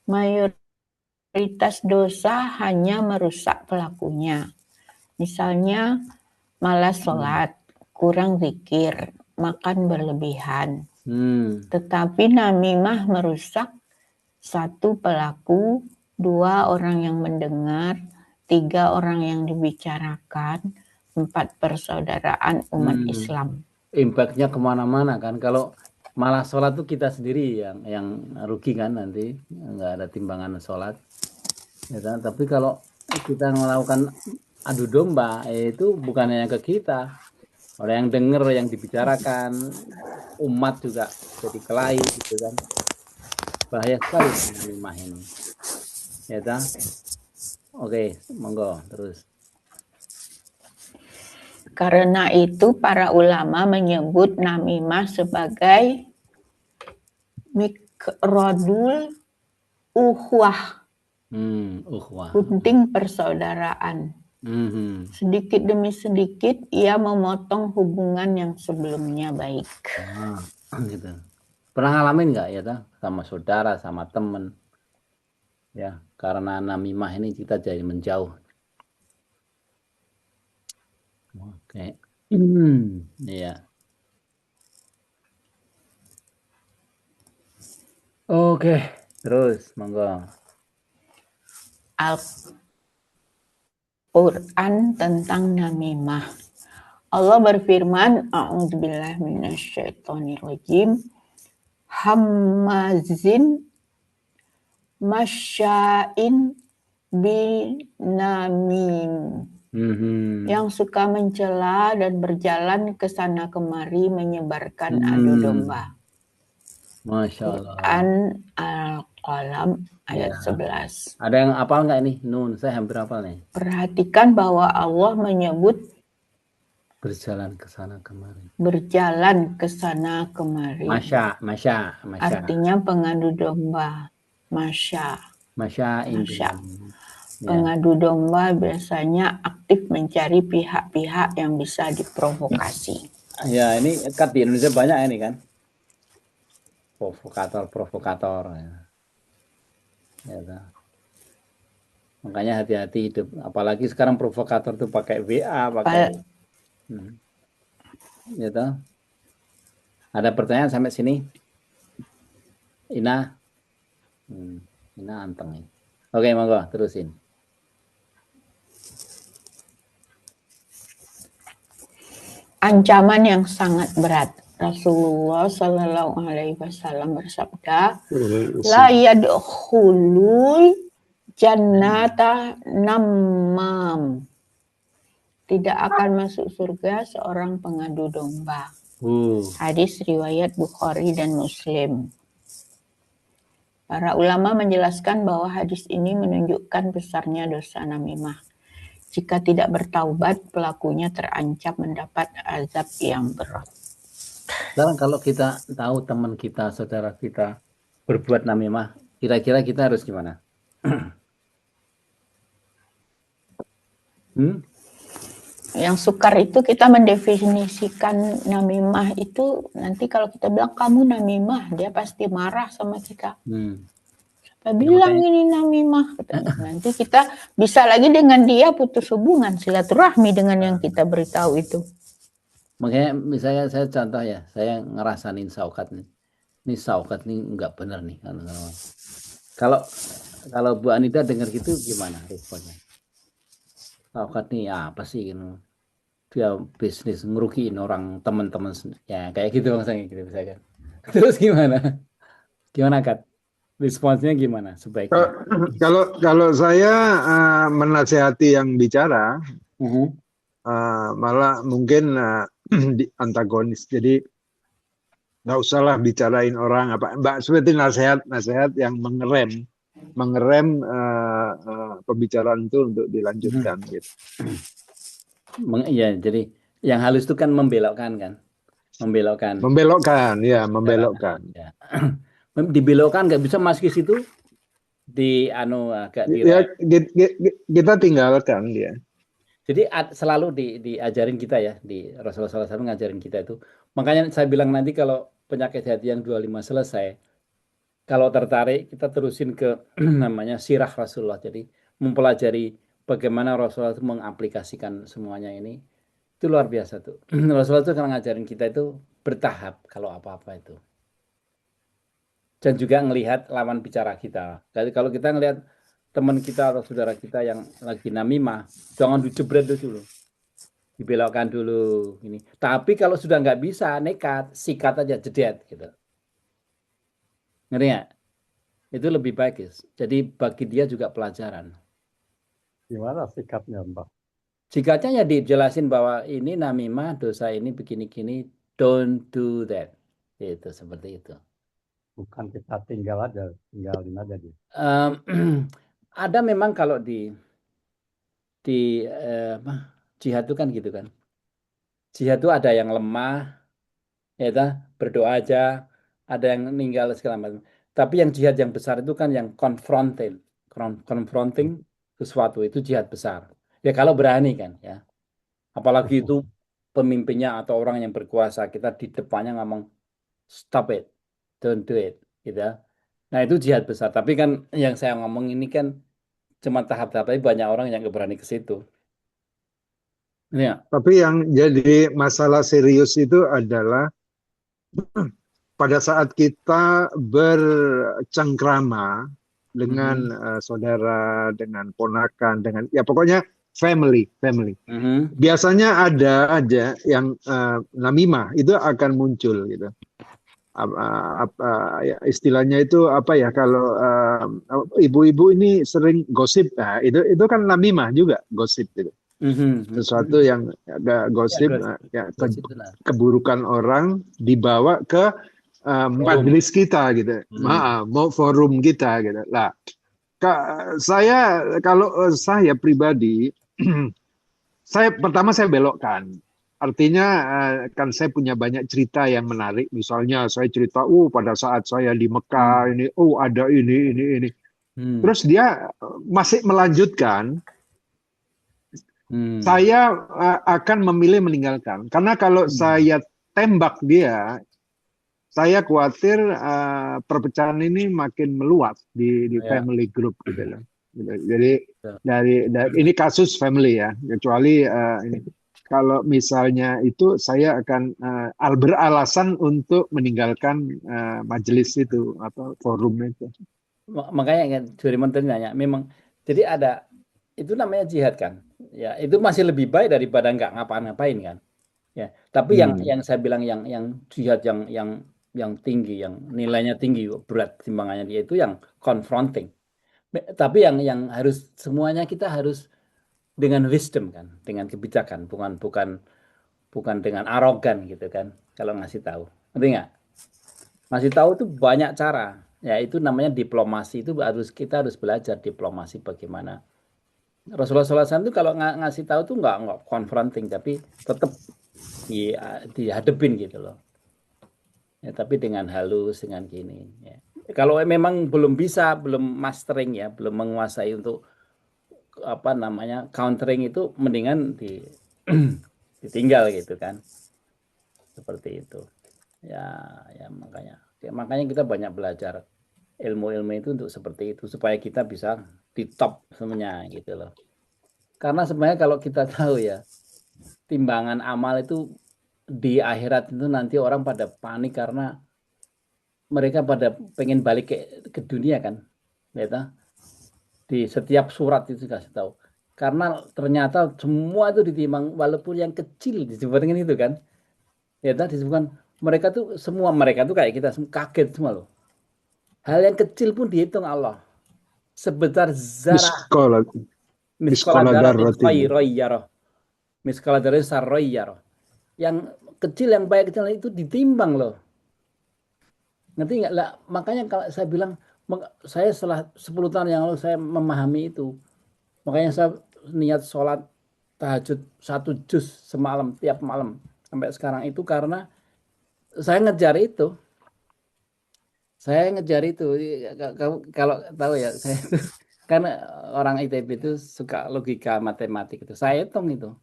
Speaker 4: Mayoritas dosa hanya merusak pelakunya. Misalnya malas sholat, kurang zikir, makan berlebihan. Tetapi namimah merusak 1 pelaku, 2 orang yang mendengar, 3 orang yang dibicarakan, 4 persaudaraan umat Islam.
Speaker 1: Impact-nya kemana-mana kan. Kalau malah sholat tuh kita sendiri yang rugi kan, nanti nggak ada timbangan sholat ya kan? Tapi kalau kita melakukan adu domba, itu bukan hanya ke kita, orang yang dengar, yang dibicarakan, umat juga jadi kelahi gitu kan. Bahaya sekali namimah ini ya kan? Oke, monggo terus.
Speaker 4: Karena itu para ulama menyebut namimah sebagai mikrodul uhwah, gunting persaudaraan. Sedikit demi sedikit ia memotong hubungan yang sebelumnya baik.
Speaker 1: Gitu. Pernah ngalamin nggak ya sama saudara, sama temen ya, karena namimah ini kita jadi menjauh. Oke. Iya. Oke, terus monggo.
Speaker 4: Al-Quran tentang namimah. Allah berfirman, a'udzubillahi minasyaitonirrajim, hammazin masya'in binamim. Yang suka mencela dan berjalan ke sana kemari menyebarkan adu domba.
Speaker 1: Masya Allah.
Speaker 4: Quran Al-Qalam ayat 11.
Speaker 1: Ada yang hafal nggak ini? Nun, saya hampir hafal nih.
Speaker 4: Perhatikan bahwa Allah menyebut
Speaker 1: berjalan ke sana kemari.
Speaker 4: Berjalan ke sana kemari.
Speaker 1: Masya.
Speaker 4: Artinya pengadu domba. Masya. Pengadu domba biasanya aktif mencari pihak-pihak yang bisa diprovokasi.
Speaker 1: Ya, ini kan di Indonesia banyak ini kan. Provokator. Ya. Makanya hati-hati hidup. Apalagi sekarang provokator tuh pakai WA, pakai. Ya toh. Ada pertanyaan sampai sini? Ina anteng nih. Oke, monggo terusin.
Speaker 4: Ancaman yang sangat berat. Rasulullah Shallallahu Alaihi Wasallam bersabda, la yadkhulul jannata namam. Tidak akan masuk surga seorang pengadu domba. Hadis riwayat Bukhari dan Muslim. Para ulama menjelaskan bahwa hadis ini menunjukkan besarnya dosa namimah. Jika tidak bertaubat, pelakunya terancam mendapat azab yang berat.
Speaker 1: Sekarang kalau kita tahu teman kita, saudara kita berbuat namimah, kira-kira kita harus gimana?
Speaker 4: Yang sukar itu kita mendefinisikan namimah itu, nanti kalau kita bilang kamu namimah, dia pasti marah sama kita. Siapa bilang ini namimah? Nanti kita bisa lagi dengan dia putus hubungan, silaturahmi dengan yang kita beritahu itu.
Speaker 1: Makanya misalnya saya contoh ya, saya ngerasain Saukat nih. Ini Saukat nih nggak bener nih. Kalau Bu Anita dengar gitu gimana responnya? Saukat nih apa sih gitu. Dia bisnis ngerugiin orang teman-teman ya kayak gitu maksudnya gitu misalkan. Terus gimana? Gimana Kat? Responsnya gimana sebaiknya?
Speaker 3: Kalau saya menasihati yang bicara, malah mungkin antagonis. Jadi nggak usahlah bicarain orang apa. Seperti nasihat yang mengerem pembicaraan itu untuk dilanjutkan gitu.
Speaker 1: Iya, jadi yang halus itu kan membelokkan kan, membelokkan.
Speaker 3: Ya.
Speaker 1: Dibelokkan nggak bisa masuk ke situ, agak
Speaker 3: ya, kita tinggalkan dia.
Speaker 1: Jadi selalu diajarin kita ya, di Rasulullah SAW ngajarin kita itu. Makanya saya bilang nanti kalau penyakit hati yang 25 selesai, kalau tertarik kita terusin ke namanya sirah Rasulullah. Jadi mempelajari bagaimana Rasulullah itu mengaplikasikan semuanya ini. Itu luar biasa tuh. Rasulullah itu karena ngajarin kita itu bertahap kalau apa-apa itu. Dan juga ngelihat lawan bicara kita. Jadi kalau kita ngelihat teman kita atau saudara kita yang lagi namimah, jangan dijebret dulu. Dibelokkan dulu ini. Tapi kalau sudah nggak bisa, nekat, sikat aja, jedet gitu. Ngerti nggak? Itu lebih baik, guys. Jadi bagi dia juga pelajaran.
Speaker 2: Gimana sikapnya, Mbak?
Speaker 1: Sikatnya ya dijelasin bahwa ini namimah, dosa ini begini-gini, don't do that. Itu seperti itu.
Speaker 2: Bukan kita tinggalin aja dia.
Speaker 1: Ada memang kalau di jihad itu kan gitu kan. Jihad itu ada yang lemah, ya berdoa aja, ada yang meninggal segala macam. Tapi yang jihad yang besar itu kan yang confronting sesuatu itu jihad besar. Ya kalau berani kan ya. Apalagi itu pemimpinnya atau orang yang berkuasa, kita di depannya ngomong stop it, don't do it, gitu. Nah itu jihad besar. Tapi kan yang saya ngomong ini kan cuma tahap-tahap, tapi banyak orang yang nggak berani ke situ. Ya.
Speaker 3: Tapi yang jadi masalah serius itu adalah pada saat kita bercengkrama dengan saudara, dengan ponakan, dengan ya pokoknya family. Biasanya ada aja yang namimah itu akan muncul gitu. Ya, istilahnya itu apa ya, kalau ibu-ibu ini sering gosip, nah, itu kan namimah juga, gosip gitu. Sesuatu yang agak gosip, keburukan orang dibawa ke majelis kita gitu, mau forum kita gitu. Lah, kalau saya pribadi, pertama saya belokkan. Artinya kan saya punya banyak cerita yang menarik. Misalnya saya cerita, pada saat saya di Mekah ini, ada ini. Terus dia masih melanjutkan. Saya akan memilih meninggalkan. Karena kalau saya tembak dia, saya khawatir perpecahan ini makin meluas di family group gitu loh. Jadi dari ini kasus family ya, kecuali ini. Kalau misalnya itu, saya akan beralasan untuk meninggalkan majelis itu atau forum itu.
Speaker 1: Makanya kan Juriman tadi nanya, memang jadi ada itu namanya jihad kan, ya itu masih lebih baik daripada nggak ngapa-ngapain kan, ya. Tapi yang saya bilang yang jihad yang tinggi, yang nilainya tinggi, berat timbangannya dia itu yang confronting. Tapi yang harus semuanya kita harus dengan wisdom kan, dengan kebijakan, bukan dengan arogan gitu kan. Kalau ngasih tahu, ngerti nggak? Ngasih tahu itu banyak cara. Ya itu namanya diplomasi, itu kita harus belajar diplomasi bagaimana. Rasulullah SAW itu kalau ngasih tahu tuh nggak confronting, tapi tetap dihadepin gitu loh. Ya, tapi dengan halus, dengan gini. Ya. Kalau memang belum bisa, belum mastering ya, belum menguasai untuk apa namanya countering itu, mendingan ditinggal gitu kan, seperti itu. Ya makanya kita banyak belajar ilmu-ilmu itu untuk seperti itu supaya kita bisa di top semuanya gitu loh. Karena sebenarnya kalau kita tahu ya, timbangan amal itu di akhirat itu nanti orang pada panik karena mereka pada pengen balik ke dunia kan, ya. Di setiap surat itu kasih tahu. Karena ternyata semua itu ditimbang, walaupun yang kecil disebutkan itu kan, ya disebutkan mereka tuh semua mereka tuh kayak kita kaget semua loh. Hal yang kecil pun dihitung Allah. Sebesar zarah, miskala dzarratin khairiyarah, miskala dzarratin sarriyarah. Yang kecil, yang baik kecil itu ditimbang loh. Ngerti nggak lah? Makanya kalau saya bilang, saya setelah 10 tahun yang lalu saya memahami itu. Makanya saya niat sholat tahajud 1 juz semalam tiap malam sampai sekarang itu karena saya ngejar itu. Saya ngejar itu. Kalau tahu ya, saya itu karena orang ITB itu suka logika matematik itu. Saya hitung itu.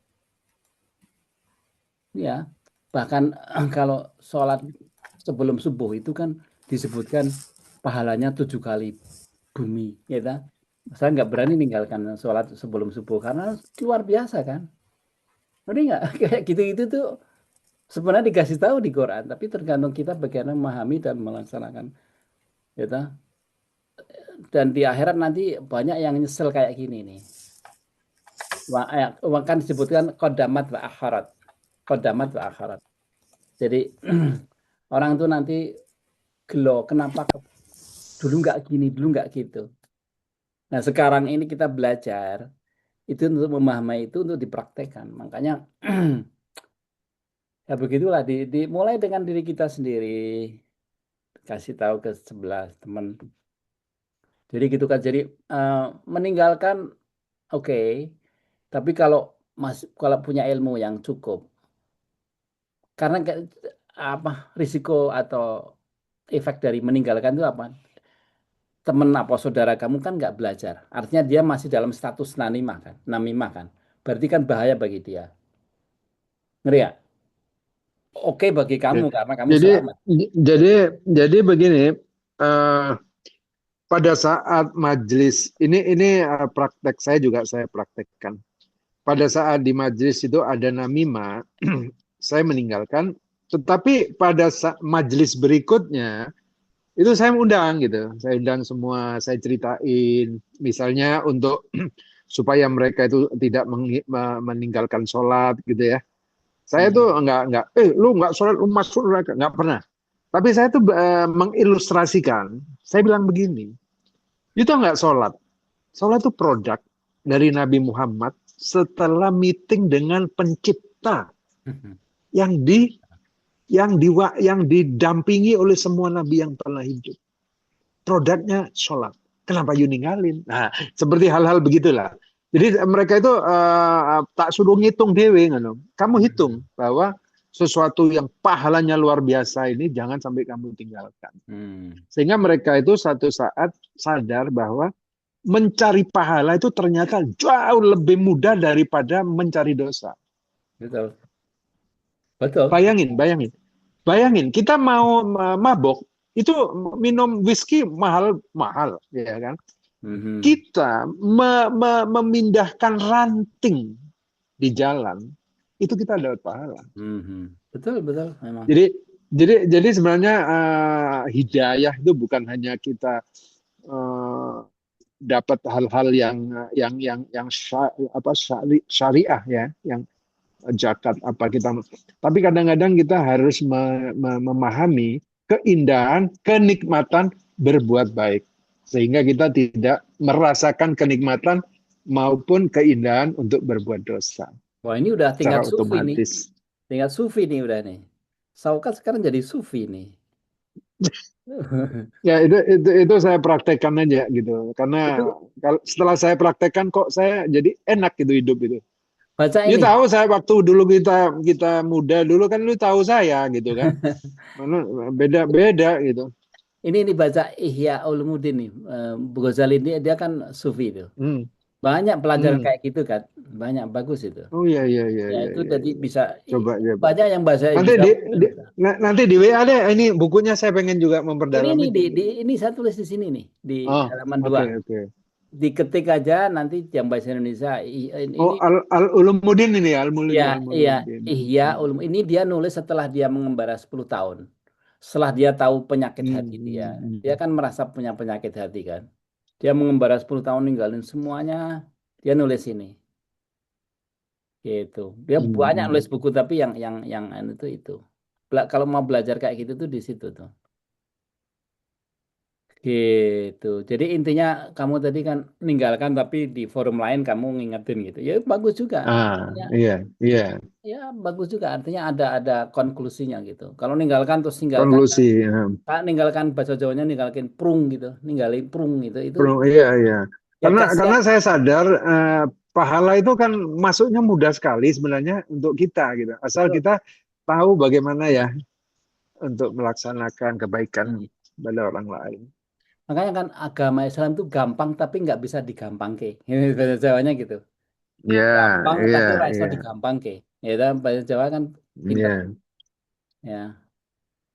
Speaker 1: Ya, bahkan kalau sholat sebelum subuh itu kan disebutkan pahalanya 7 kali bumi, ya kan? Saya nggak berani ninggalkan sholat sebelum subuh karena luar biasa kan. Ngerti nggak? Kayak gitu-gitu tuh sebenarnya dikasih tahu di Quran, tapi tergantung kita bagaimana memahami dan melaksanakan, ya kan? Dan di akhirat nanti banyak yang nyesel kayak gini nih. Kan disebutkan qadamat wa akharat. Qadamat wa akharat. Jadi orang tuh nanti gelo, kenapa dulu nggak gini, dulu nggak gitu. Nah sekarang ini kita belajar itu untuk memahami itu, untuk dipraktekkan. Makanya ya begitulah, mulai dengan diri kita sendiri, kasih tahu ke sebelah teman. Jadi gitu kan. Jadi meninggalkan oke, tapi kalau punya ilmu yang cukup, karena apa risiko atau efek dari meninggalkan itu apa? Teman apa saudara kamu kan nggak belajar, artinya dia masih dalam status namimah kan, berarti kan bahaya bagi dia, ngeri ya? Oke bagi kamu karena kamu
Speaker 3: Jadi
Speaker 1: selamat.
Speaker 3: jadi begini, pada saat majelis ini praktek saya juga saya praktekkan. Pada saat di majelis itu ada namimah, saya meninggalkan. Tetapi pada majelis berikutnya itu saya undang gitu, saya undang semua, saya ceritain, misalnya untuk supaya mereka itu tidak meninggalkan sholat gitu ya. Saya tuh nggak, lu nggak sholat, lu masuk neraka, nggak pernah. Tapi saya tuh mengilustrasikan, saya bilang begini, itu nggak sholat. Sholat itu produk dari Nabi Muhammad setelah meeting dengan pencipta yang didampingi oleh semua nabi yang pernah hidup. Produknya sholat. Kenapa you ninggalin? Nah, seperti hal-hal begitulah. Jadi mereka itu tak suruh ngitung dewe, kamu hitung bahwa sesuatu yang pahalanya luar biasa ini jangan sampai kamu tinggalkan. Sehingga mereka itu satu saat sadar bahwa mencari pahala itu ternyata jauh lebih mudah daripada mencari dosa.
Speaker 1: Betul. Betul.
Speaker 3: Bayangin, kita mau mabok, itu minum whisky mahal, ya kan? Kita memindahkan ranting di jalan, itu kita dapat pahala.
Speaker 1: Betul memang.
Speaker 3: Jadi sebenarnya hidayah itu bukan hanya kita dapat hal-hal yang syariah ya, yang zakat apa kita, tapi kadang-kadang kita harus memahami keindahan, kenikmatan berbuat baik, sehingga kita tidak merasakan kenikmatan maupun keindahan untuk berbuat dosa
Speaker 1: Wah, ini udah
Speaker 3: secara
Speaker 1: tingkat sufi nih.
Speaker 3: otomatis.
Speaker 1: Tingkat sufi nih udah nih. Saukat sekarang jadi sufi nih.
Speaker 3: Ya itu saya praktekkan aja gitu. Karena
Speaker 1: Itu
Speaker 3: setelah saya praktekkan kok saya jadi enak gitu hidup itu.
Speaker 1: baca
Speaker 3: You
Speaker 1: ini.
Speaker 3: tahu saya waktu dulu kita muda dulu kan lu tahu saya gitu kan. Mana beda gitu.
Speaker 1: Ini baca Ihya Ulumuddin nih. Ghazali ini dia kan sufi itu.
Speaker 3: Hmm.
Speaker 1: Banyak pelajaran
Speaker 3: Hmm.
Speaker 1: kayak gitu kan. Banyak bagus itu.
Speaker 3: Oh iya iya iya
Speaker 1: Ya
Speaker 3: iya
Speaker 1: itu
Speaker 3: iya.
Speaker 1: jadi
Speaker 3: Iya.
Speaker 1: bisa
Speaker 3: Coba coba.
Speaker 1: banyak yang bahasa
Speaker 3: Nanti
Speaker 1: bisa.
Speaker 3: nanti di WA deh ini bukunya saya pengen juga memperdalam
Speaker 1: Ini
Speaker 3: itu.
Speaker 1: ini saya tulis di sini nih di
Speaker 3: Oh,
Speaker 1: halaman 2.
Speaker 3: oke oke.
Speaker 1: Diketik aja nanti yang bahasa Indonesia
Speaker 3: Oh,
Speaker 1: ini
Speaker 3: Ulumuddin ini ya,
Speaker 1: ya iya
Speaker 3: Ulumuddin.
Speaker 1: Ihya Ulum ini dia nulis setelah dia mengembara 10 tahun. Setelah dia tahu penyakit hati dia. Dia kan merasa punya penyakit hati kan. Dia mengembara 10 tahun ninggalin semuanya. Dia nulis ini. Gitu. Dia banyak nulis buku tapi yang itu. Kalau mau belajar kayak gitu tuh di situ tuh. Gitu. Jadi intinya kamu tadi kan meninggalkan tapi di forum lain kamu ngingetin gitu. Ya bagus juga. Ya,
Speaker 3: Iya, iya.
Speaker 1: ya bagus juga. Artinya ada konklusinya gitu. Kalau ninggalkan terus tinggalkan
Speaker 3: Konklusi. Ya.
Speaker 1: ninggalkan bahasa Jawanya ninggalkan prung gitu. Ninggalin prung gitu. Itu
Speaker 3: Iya, iya.
Speaker 1: ya
Speaker 3: Karena
Speaker 1: kasihan.
Speaker 3: saya sadar pahala itu kan masuknya mudah sekali sebenarnya untuk kita gitu. Asal
Speaker 1: Betul.
Speaker 3: kita tahu bagaimana ya untuk melaksanakan kebaikan
Speaker 1: Hmm.
Speaker 3: pada orang lain.
Speaker 1: Makanya kan agama Islam itu gampang tapi nggak bisa digampang ke. Ini bahasa Jawanya gitu.
Speaker 3: Ya,
Speaker 1: Gampang
Speaker 3: iya,
Speaker 1: tapi ora iso
Speaker 3: iya,
Speaker 1: digampang ke. Ya kan bahasa Jawa kan pinter
Speaker 3: iya.
Speaker 1: ya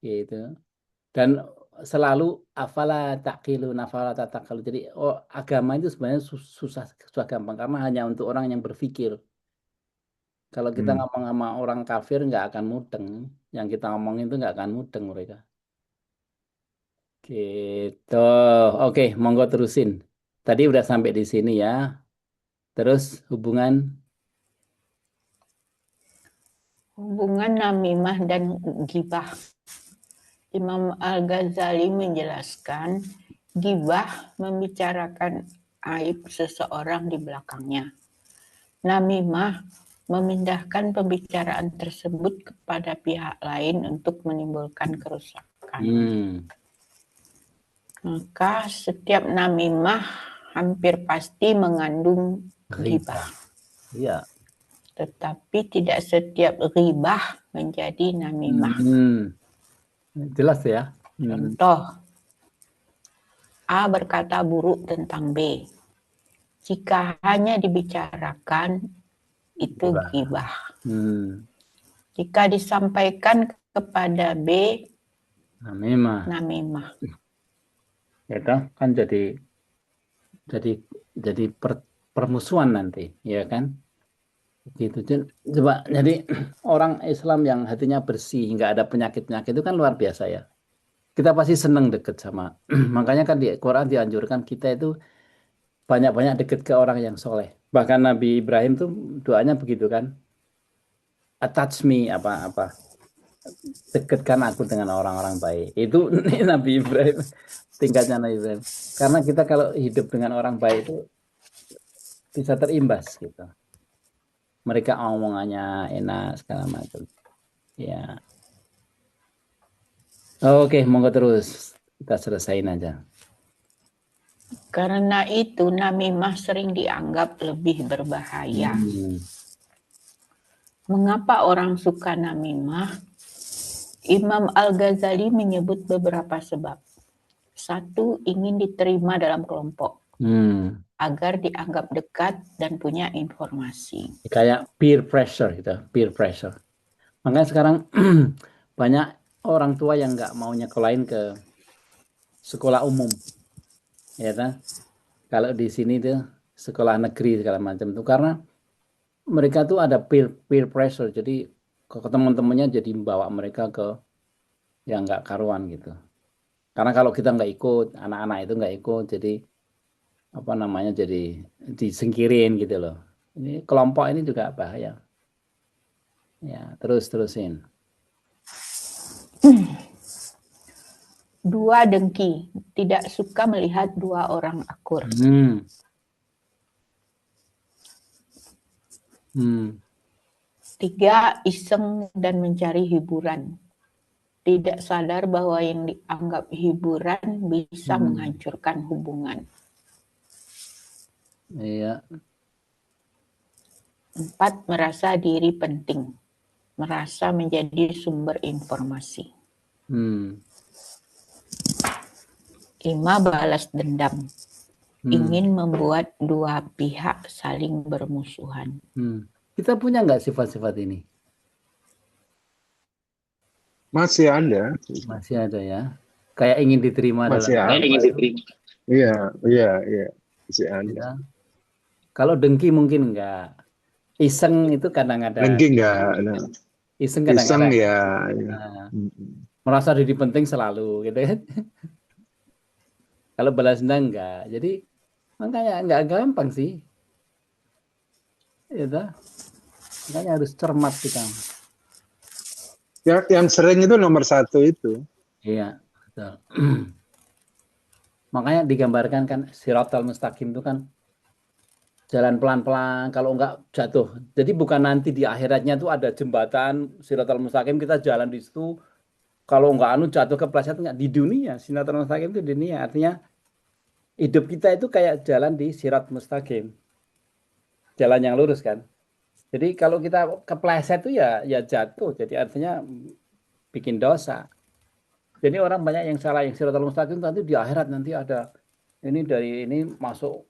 Speaker 1: gitu. Dan selalu afala tataqalu. Jadi agama itu sebenarnya susah gampang karena hanya untuk orang yang berpikir. Kalau kita ngomong sama orang kafir nggak akan mudeng. Yang kita ngomongin itu nggak akan mudeng mereka. Gitu. Oke, monggo terusin. Tadi udah sampai di sini ya. Terus hubungan
Speaker 4: namimah dan ghibah. Imam Al-Ghazali menjelaskan ghibah membicarakan aib seseorang di belakangnya. Namimah memindahkan pembicaraan tersebut kepada pihak lain untuk menimbulkan kerusakan. Maka setiap namimah hampir pasti mengandung ghibah.
Speaker 1: Iya.
Speaker 4: Tetapi tidak setiap ghibah menjadi namimah.
Speaker 1: Jelas ya.
Speaker 4: Contoh, A berkata buruk tentang B. Jika hanya dibicarakan, itu ghibah. Jika disampaikan kepada B, namimah.
Speaker 1: Itu kan jadi permusuhan nanti, ya kan? Gitu. Coba jadi orang Islam yang hatinya bersih, nggak ada penyakit-penyakit itu kan luar biasa ya. Kita pasti seneng deket sama. Makanya kan di Quran dianjurkan kita itu banyak-banyak deket ke orang yang soleh. Bahkan Nabi Ibrahim tuh doanya begitu kan. Attach me apa dekatkan aku dengan orang-orang baik. Itu Nabi Ibrahim, tingkatnya Nabi Ibrahim. Karena kita kalau hidup dengan orang baik itu bisa terimbas gitu. Mereka omongannya enak segala macam. Ya. Oke, monggo terus. Kita selesain aja.
Speaker 4: Karena itu namimah sering dianggap lebih berbahaya. Mengapa orang suka namimah? Imam Al-Ghazali menyebut beberapa sebab. 1, ingin diterima dalam kelompok. Agar dianggap dekat dan punya informasi.
Speaker 1: Kayak peer pressure gitu, peer pressure. Makanya sekarang banyak orang tua yang nggak mau nyekolahin ke sekolah umum, ya kan? Kalau di sini tuh sekolah negeri segala macam tuh karena mereka tuh ada peer pressure, jadi ke teman-temannya jadi membawa mereka ke yang nggak karuan gitu. Karena kalau kita nggak ikut, anak-anak itu nggak ikut, jadi apa namanya jadi disingkirin gitu loh. Ini kelompok ini juga bahaya. Ya, terusin.
Speaker 4: 2 dengki, tidak suka melihat 2 orang akur. 3 iseng dan mencari hiburan, tidak sadar bahwa yang dianggap hiburan bisa menghancurkan hubungan.
Speaker 1: Iya.
Speaker 4: 4 merasa diri penting, merasa menjadi sumber informasi. 5 balas dendam, ingin membuat 2 pihak saling bermusuhan.
Speaker 1: Kita punya nggak sifat-sifat ini?
Speaker 3: Masih ada.
Speaker 1: Masih ada ya. Kayak ingin diterima
Speaker 3: Masih
Speaker 1: dalam
Speaker 3: ada. Iya. Masih ada.
Speaker 1: Ya. Kalau dengki mungkin enggak. Iseng itu kadang-kadang.
Speaker 3: Dengki enggak.
Speaker 1: Iseng
Speaker 3: Iseng
Speaker 1: kadang-kadang.
Speaker 3: ya.
Speaker 1: Nah, merasa diri penting selalu gitu kan. Kalau balas dendam enggak. Jadi makanya enggak gampang sih. Gitu. Makanya harus cermat kita.
Speaker 3: Ya, yang sering itu nomor 1 itu.
Speaker 1: Iya, betul. Makanya digambarkan kan Shiratal Mustaqim itu kan jalan pelan-pelan, kalau enggak jatuh. Jadi bukan nanti di akhiratnya tuh ada jembatan Shiratal Mustaqim, kita jalan di situ, kalau enggak jatuh kepleset, enggak. Di dunia Shiratal Mustaqim itu di dunia, artinya hidup kita itu kayak jalan di Sirat Mustaqim, jalan yang lurus kan. Jadi kalau kita kepleset itu ya jatuh, jadi artinya bikin dosa. Jadi orang banyak yang salah, yang Shiratal Mustaqim nanti di akhirat nanti ada ini, dari ini masuk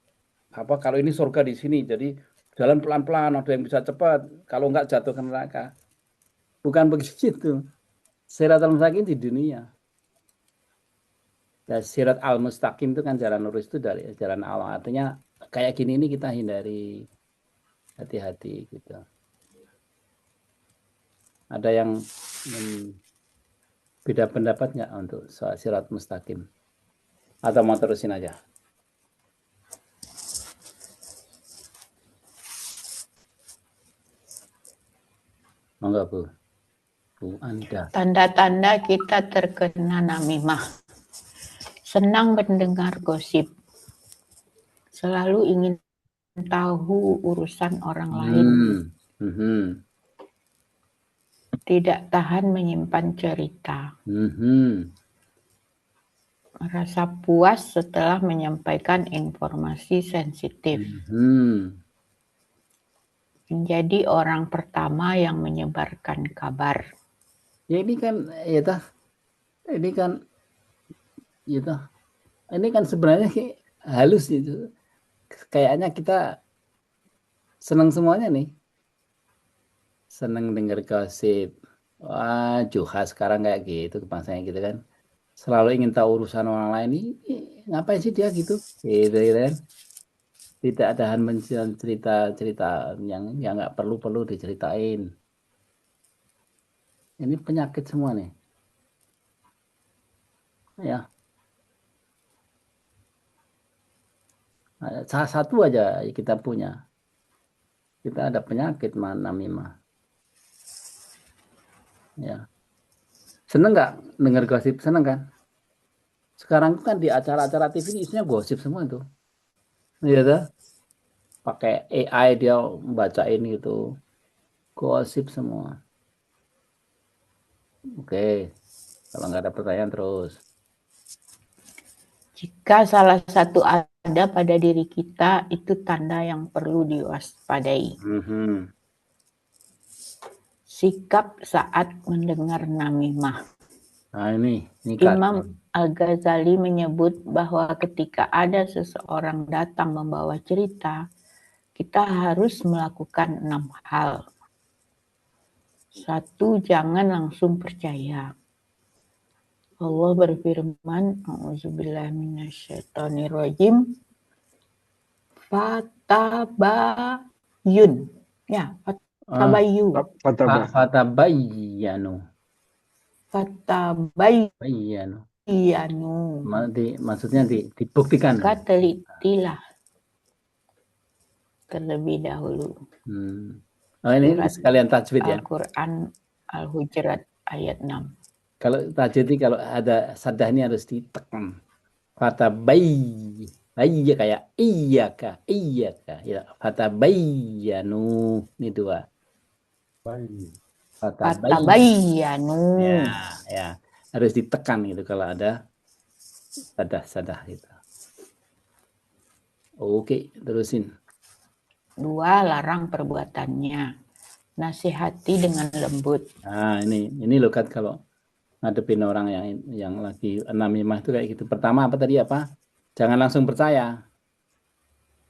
Speaker 1: apa, kalau ini surga di sini, jadi jalan pelan-pelan, ada yang bisa cepat, kalau enggak jatuh ke neraka. Bukan begitu. Shiratal Mustaqim di dunia. Ya, Sirat Al-Mustaqim itu kan jalan lurus, itu dari jalan Allah. Artinya kayak gini ini kita hindari, hati-hati gitu. Ada yang beda pendapat nggak untuk soal Sirat Mustaqim? Atau mau terusin aja? Enggak, Bu. Bu Anda.
Speaker 4: Tanda-tanda kita terkena namimah. Senang mendengar gosip. Selalu ingin tahu urusan orang lain. Tidak tahan menyimpan cerita. Merasa puas setelah menyampaikan informasi sensitif. Menjadi orang pertama yang menyebarkan kabar.
Speaker 1: Ya ini kan, ini kan sebenarnya halus itu. Kayaknya kita senang semuanya nih. Senang dengar gosip. Wah, Juha sekarang kayak gitu, kebangsanya gitu kan. Selalu ingin tahu urusan orang lain. Ini ngapain sih dia gitu? Gitu kan. Tidak ada cerita-cerita yang nggak perlu diceritain. Ini penyakit semua nih. Ya. Salah satu aja kita punya. Kita ada penyakit namimah. Ya. Seneng nggak dengar gosip? Seneng kan? Sekarang kan di acara-acara TV isinya gosip semua itu. Iya tuh. Pakai AI dia bacain gitu. Gosip semua. Oke. Kalau nggak ada pertanyaan terus.
Speaker 4: Jika salah satu ada pada diri kita, itu tanda yang perlu diwaspadai. Sikap saat mendengar namimah.
Speaker 1: Nah ini
Speaker 4: Imam Al-Ghazali menyebut bahwa ketika ada seseorang datang membawa cerita, kita harus melakukan 6 hal. 1, jangan langsung percaya. Allah berfirman, A'udzubillahi minasyaitonirrajim, fatabayun. Ya,
Speaker 1: fatabayyanu.
Speaker 4: Fatabayyanu.
Speaker 1: Maksudnya dibuktikan.
Speaker 4: Maka telitilah terlebih dahulu.
Speaker 1: Oh ini sekalian tajwid ya.
Speaker 4: Al-Quran Al-Hujurat ayat 6.
Speaker 1: Kalau tajwid ini kalau ada sadah ini harus ditekan. Fatabayy. Bayya kayak iyaka. Ya, fatabayyanu. Ini dua.
Speaker 2: Baik.
Speaker 1: Fatabayy.
Speaker 4: Fatabayyanu.
Speaker 1: Ya. Harus ditekan gitu kalau ada sadah gitu. Oke, terusin.
Speaker 4: 2. Larang perbuatannya. Nasihati dengan lembut.
Speaker 1: Nah, ini loh kan kalau ngadepin orang yang lagi namimah itu kayak gitu. Pertama apa tadi apa? Jangan langsung percaya.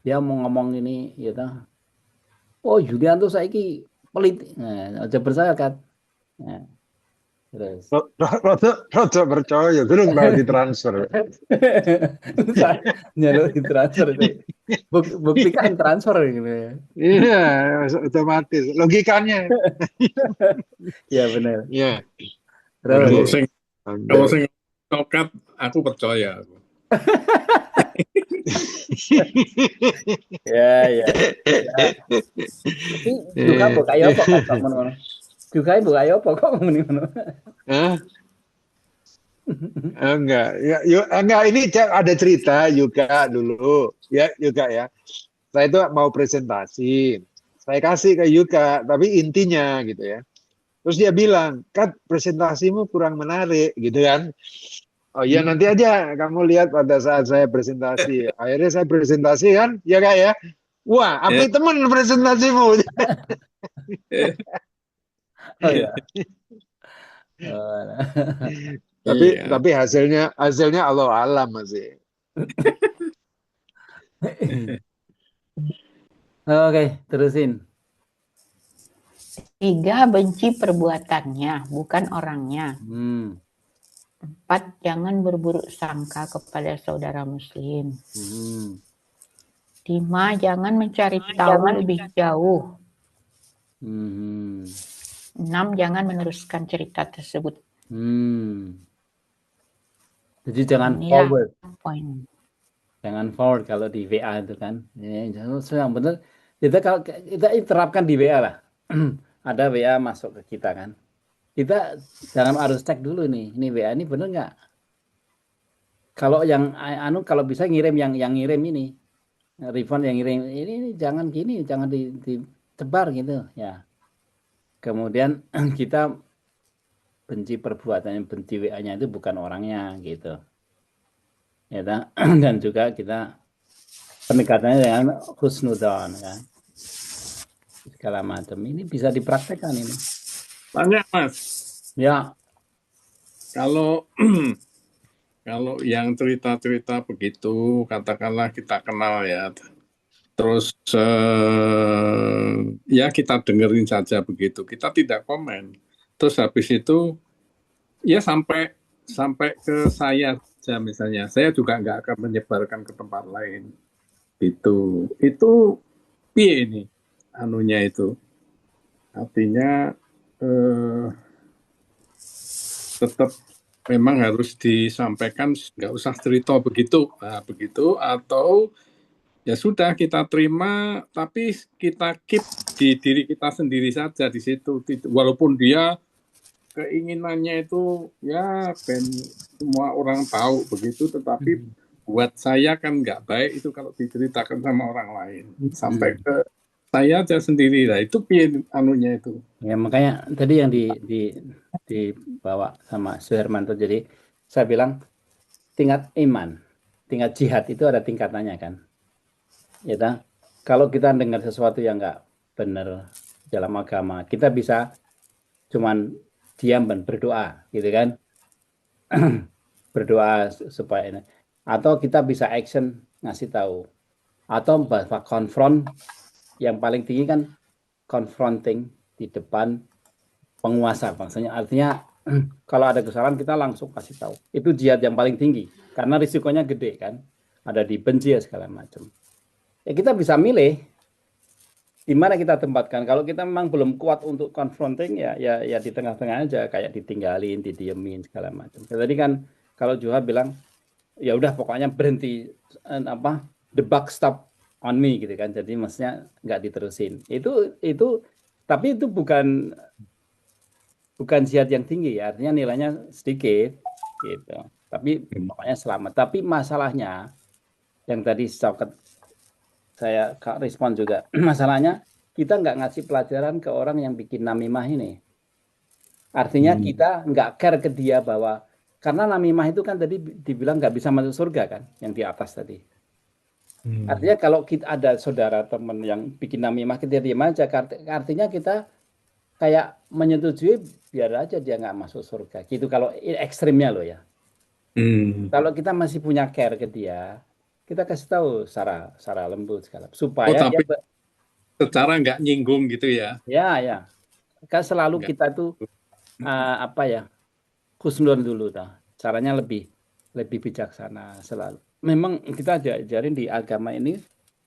Speaker 1: Dia mau ngomong ini gitu. Oh, Julian tuh saiki pelit. Nah, aja percaya kan. Nah, terus.
Speaker 3: Rada percaya, durung tau ditransfer.
Speaker 1: Nyaluk ditransfer itu. Buktikan transfer gitu ya.
Speaker 3: Iya, otomatis. Logikanya.
Speaker 1: Iya benar.
Speaker 3: Iya.
Speaker 5: Kalau
Speaker 1: Terus.
Speaker 5: sing tokat aku percaya.
Speaker 1: Ya. Tapi juga buka ya apa kok ngono. Juga buka ya apa kok ngono.
Speaker 3: Hah? Enggak, enggak, ini ada cerita Yuka dulu. Ya, Yuka ya. Saya itu mau presentasi. Saya kasih ke Yuka, tapi intinya gitu ya. Terus dia bilang, "Kat, presentasimu kurang menarik," gitu kan. Oh iya, nanti aja kamu lihat pada saat saya presentasi. Akhirnya saya presentasi kan, ya Kak ya. Wah, api temen presentasimu.
Speaker 1: Oh ya.
Speaker 3: Tapi hasilnya Allah alam masih.
Speaker 1: Oke, terusin.
Speaker 4: 3. Benci perbuatannya, bukan orangnya. 4. Jangan berburuk sangka kepada saudara muslim. 5. Jangan mencari tahu lebih jauh. 6. Jangan meneruskan cerita tersebut.
Speaker 1: Jadi jangan
Speaker 4: Inilah
Speaker 1: forward.
Speaker 4: poin.
Speaker 1: Jangan forward kalau di WA itu kan. Yang benar. Kita terapkan di WA lah. Ada WA masuk ke kita kan. Kita jangan harus cek dulu nih. Ini WA ini benar nggak? Kalau yang kalau bisa ngirim yang ngirim ini. Refund yang ngirim ini jangan gini, jangan disebar gitu ya. Kemudian kita benci perbuatannya, benci WA-nya itu bukan orangnya gitu. Ya, dan juga kita pendekatannya dengan husnudzon kan. Segala macam ini bisa dipraktekkan ini.
Speaker 5: Tanya Mas.
Speaker 1: Ya.
Speaker 5: Kalau yang cerita-cerita begitu, katakanlah kita kenal ya, terus ya kita dengerin saja begitu, kita tidak komen. Terus habis itu ya sampai ke saya saja misalnya, saya juga nggak akan menyebarkan ke tempat lain. Itu piye ini anunya itu, artinya tetap memang harus disampaikan, nggak usah cerita begitu, atau ya sudah kita terima, tapi kita keep di diri kita sendiri saja di situ, walaupun dia keinginannya itu ya ben semua orang tahu begitu, tetapi buat saya kan nggak baik itu kalau diceritakan sama orang lain, sampai ke saya aja sendiri lah, itu piye anunya itu.
Speaker 1: Ya makanya tadi yang dibawa sama Suhermanto, jadi saya bilang tingkat iman, tingkat jihad itu ada tingkatannya kan. Ya, kalau kita dengar sesuatu yang nggak benar dalam agama, kita bisa cuman diam dan berdoa, gitu kan? Berdoa supaya ini, atau kita bisa action ngasih tahu, atau bahwa konfront, yang paling tinggi kan confronting di depan penguasa, maksudnya artinya kalau ada kesalahan kita langsung kasih tahu. Itu jihad yang paling tinggi karena risikonya gede kan, ada dibenci ya segala macam. Ya kita bisa milih di mana kita tempatkan. Kalau kita memang belum kuat untuk confronting ya di tengah-tengah aja, kayak ditinggalin, didiemin segala macam. Tadi kan kalau Juha bilang ya udah pokoknya berhenti, the buck stop on me gitu kan. Jadi maksudnya nggak diterusin. Itu tapi itu bukan bukan jihad yang tinggi ya, artinya nilainya sedikit gitu. Tapi pokoknya selamat. Tapi masalahnya yang tadi saya respon juga, masalahnya kita nggak ngasih pelajaran ke orang yang bikin namimah ini. Artinya kita nggak care ke dia bahwa karena namimah itu kan tadi dibilang nggak bisa masuk surga kan, yang di atas tadi. Artinya kalau kita ada saudara teman yang bikin namimah kita diam aja, artinya kita kayak menyetujui biar aja dia nggak masuk surga. Gitu kalau ekstrimnya loh ya. Kalau kita masih punya care ke dia, kita kasih tahu secara lembut segala supaya
Speaker 5: tapi
Speaker 1: dia
Speaker 5: secara nggak nyinggung gitu ya.
Speaker 1: ya kan selalu kita tuh apa ya, khusnudon dulu caranya lebih bijaksana selalu. Memang kita ajarin di agama ini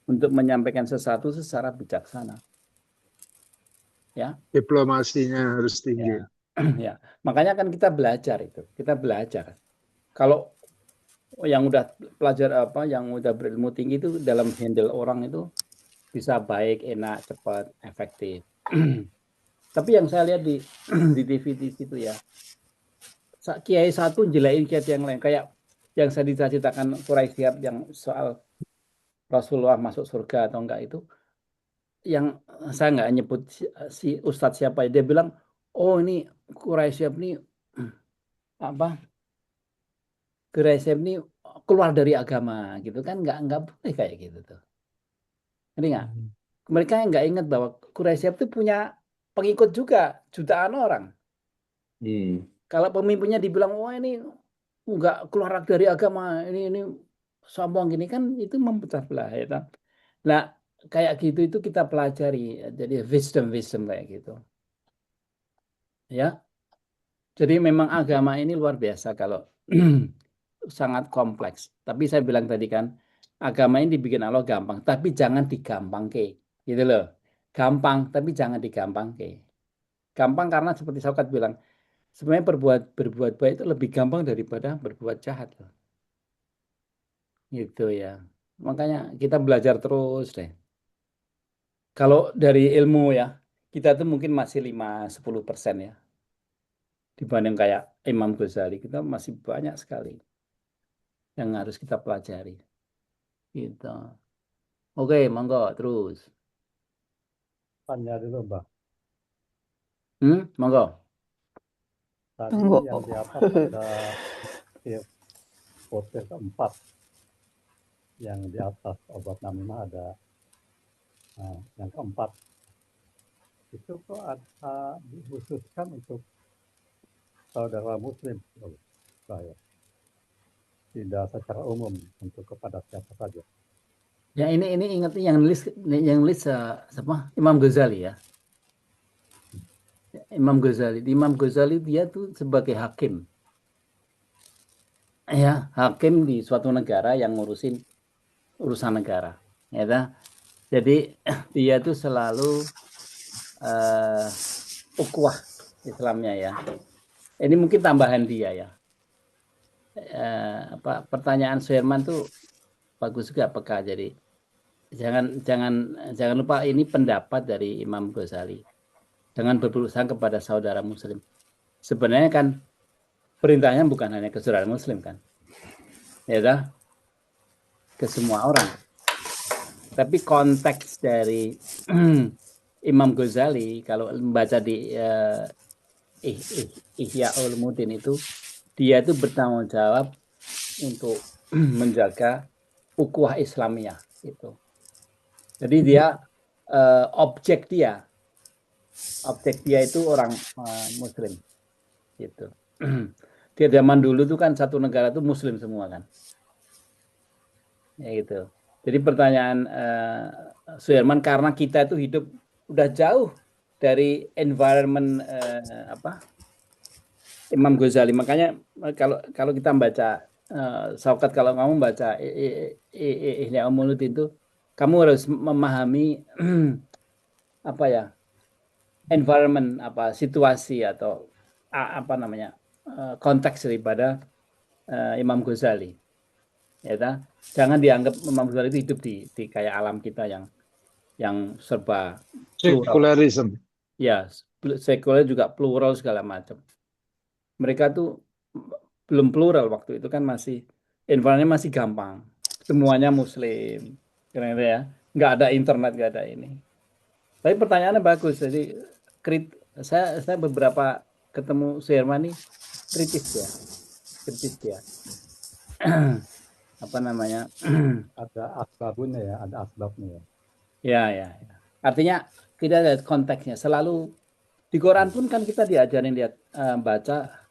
Speaker 1: untuk menyampaikan sesuatu secara bijaksana. Ya.
Speaker 3: Diplomasinya harus tinggi.
Speaker 1: Ya. Ya. Makanya kan kita belajar itu. Kita belajar. Kalau yang udah yang udah berilmu tinggi itu dalam handle orang itu bisa baik, enak, cepat, efektif. Tapi yang saya lihat di TV itu ya, kiai satu jelain kiai yang lain, kayak yang saya diceritakan Quraisy yang soal Rasulullah masuk surga atau enggak itu, yang saya nggak nyebut si Ustadz siapa, dia bilang, oh ini Quraisy ini apa? Quraisy ini keluar dari agama gitu kan, nggak boleh kayak gitu tuh. Ngerti nggak? Mereka nggak ingat bahwa Quraisy itu punya pengikut juga jutaan orang. Kalau pemimpinnya dibilang, wah ini nggak keluar dari agama, ini sombong gini kan, itu memecah belah ya. Nah kayak gitu itu kita pelajari, jadi wisdom kayak gitu. Ya, jadi memang agama ini luar biasa kalau sangat kompleks. Tapi saya bilang tadi kan, agama ini dibikin Allah gampang, tapi jangan digampang gitu loh. Gampang, tapi jangan digampang Gampang karena seperti Saukat bilang, sebenarnya berbuat baik itu lebih gampang daripada berbuat jahat loh. Gitu ya. Makanya kita belajar terus deh. Kalau dari ilmu ya, kita tuh mungkin masih 5-10% ya. Dibanding kayak Imam Ghazali, kita masih banyak sekali yang harus kita pelajari. Gitu. Oke, monggo terus.
Speaker 2: Tanya dulu, Mbak.
Speaker 1: Monggo.
Speaker 2: Tadi
Speaker 4: Tunggu.
Speaker 2: yang di atas ada foto keempat. Yang di atas obat namimah ada yang keempat. Itu kok ada dikhususkan untuk saudara muslim. Saya tidak secara umum untuk kepada siapa saja.
Speaker 1: Ya ini ingat yang nulis siapa? Imam Ghazali ya. Imam Ghazali dia tuh sebagai hakim. Ya, hakim di suatu negara yang ngurusin urusan negara. Ya, jadi dia tuh selalu ukhuwah Islamnya ya. Ini mungkin tambahan dia ya. Pertanyaan Suherman tuh bagus juga peka. Jadi jangan lupa ini pendapat dari Imam Ghazali. Dengan berusaha kepada saudara muslim. Sebenarnya kan perintahnya bukan hanya ke saudara muslim kan. Ya, ke semua orang. Tapi konteks dari Imam Ghazali kalau membaca di Ihya Ulumuddin itu, dia itu bertanggung jawab untuk menjaga ukhuwah Islamiyah itu. Jadi dia objek dia itu orang muslim gitu. Di zaman dulu tuh kan satu negara tuh muslim semua kan. Ya gitu. Jadi pertanyaan Suherman, karena kita itu hidup udah jauh dari environment Imam Ghazali, makanya kalau kita baca Saukat, kalau kamu baca Ihya Ulumuddin itu, kamu harus memahami apa ya, environment, situasi atau konteks daripada Imam Ghazali. Ya, jangan dianggap Imam Ghazali itu hidup di kayak alam kita yang serba
Speaker 3: Secularism.
Speaker 1: Ya, sekuler juga plural segala macam. Mereka tuh belum plural waktu itu kan, masih environment masih gampang. Semuanya Muslim, kira-kira ya. Nggak ada internet, nggak ada ini. Tapi pertanyaannya bagus. Jadi saya beberapa ketemu Sherman nih kritis ya. Apa namanya?
Speaker 2: Ada asbabnya ya, ada asbabnya ya.
Speaker 1: Ya. Artinya kita lihat konteksnya. Selalu di Quran pun kan kita diajarin lihat baca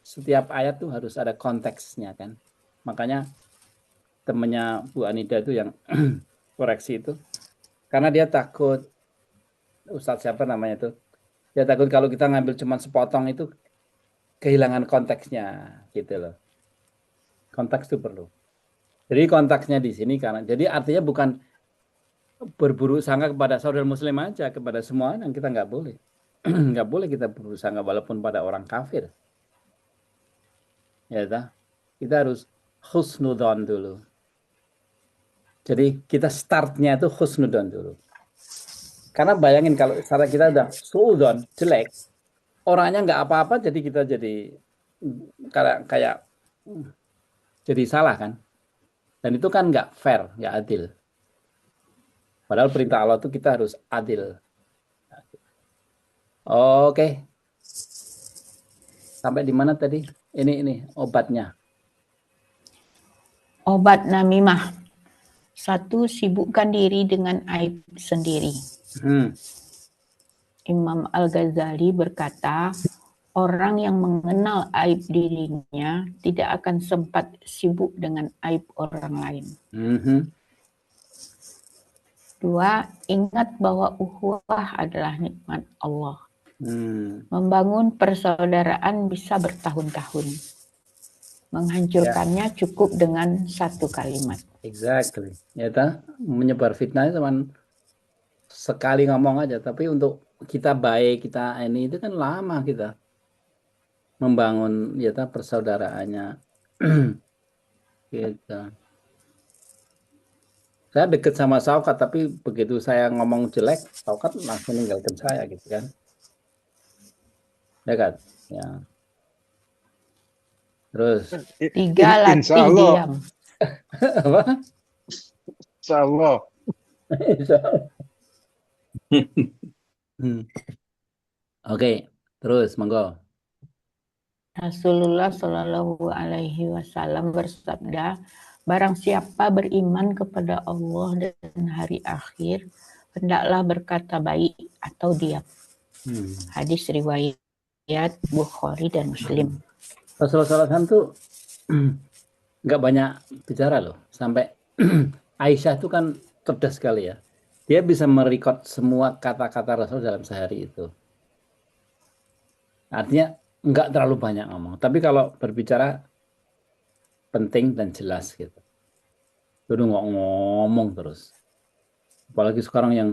Speaker 1: setiap ayat tuh harus ada konteksnya kan. Makanya temennya Bu Anida itu yang koreksi itu, karena dia takut, Ustadz siapa namanya itu, dia takut kalau kita ngambil cuma sepotong itu kehilangan konteksnya gitu loh. Konteks itu perlu. Jadi konteksnya di sini karena, jadi artinya bukan berburuk sangka kepada saudara Muslim aja, kepada semua yang kita nggak boleh. Nggak boleh kita berburuk sangka walaupun pada orang kafir. Ya tak? Kita harus husnudon dulu. Jadi kita startnya itu husnudon dulu. Karena bayangin kalau cara kita udah suudon, jelek, orangnya nggak apa-apa, jadi kita jadi kayak jadi salah kan. Dan itu kan nggak fair, nggak adil. Padahal perintah Allah itu kita harus adil. Oke. Sampai di mana tadi? Ini obatnya.
Speaker 4: Obat namimah. 1. Sibukkan diri dengan aib sendiri. Imam Al-Ghazali berkata, orang yang mengenal aib dirinya tidak akan sempat sibuk dengan aib orang lain. 2. Ingat bahwa ukhuwah adalah nikmat Allah. Membangun persaudaraan bisa bertahun-tahun. Menghancurkannya cukup dengan 1 kalimat.
Speaker 1: Exactly. Ya tak? Menyebar fitnah cuman sekali ngomong aja, tapi untuk kita baik, kita ini itu kan lama kita membangun ya tak persaudaraannya. Gitu. Saya deket sama Saukat, tapi begitu saya ngomong jelek, Saukat langsung ninggalkan saya gitu kan. Ya kan? Ya. Terus
Speaker 4: 3. Latih diam.
Speaker 1: apa?
Speaker 3: Insya Allah.
Speaker 1: Oke, terus monggo.
Speaker 4: Rasulullah Shallallahu Alaihi Wasallam bersabda, barang siapa beriman kepada Allah dan hari akhir, hendaklah berkata baik atau diam. Hadis riwayat Bukhari dan Muslim.
Speaker 1: Rasulullah SAW tuh nggak banyak bicara loh, sampai Aisyah itu kan cerdas sekali ya. Dia bisa merekod semua kata-kata Rasul dalam sehari itu. Artinya nggak terlalu banyak ngomong, tapi kalau berbicara penting dan jelas gitu. Udah nggak ngomong terus. Apalagi sekarang yang,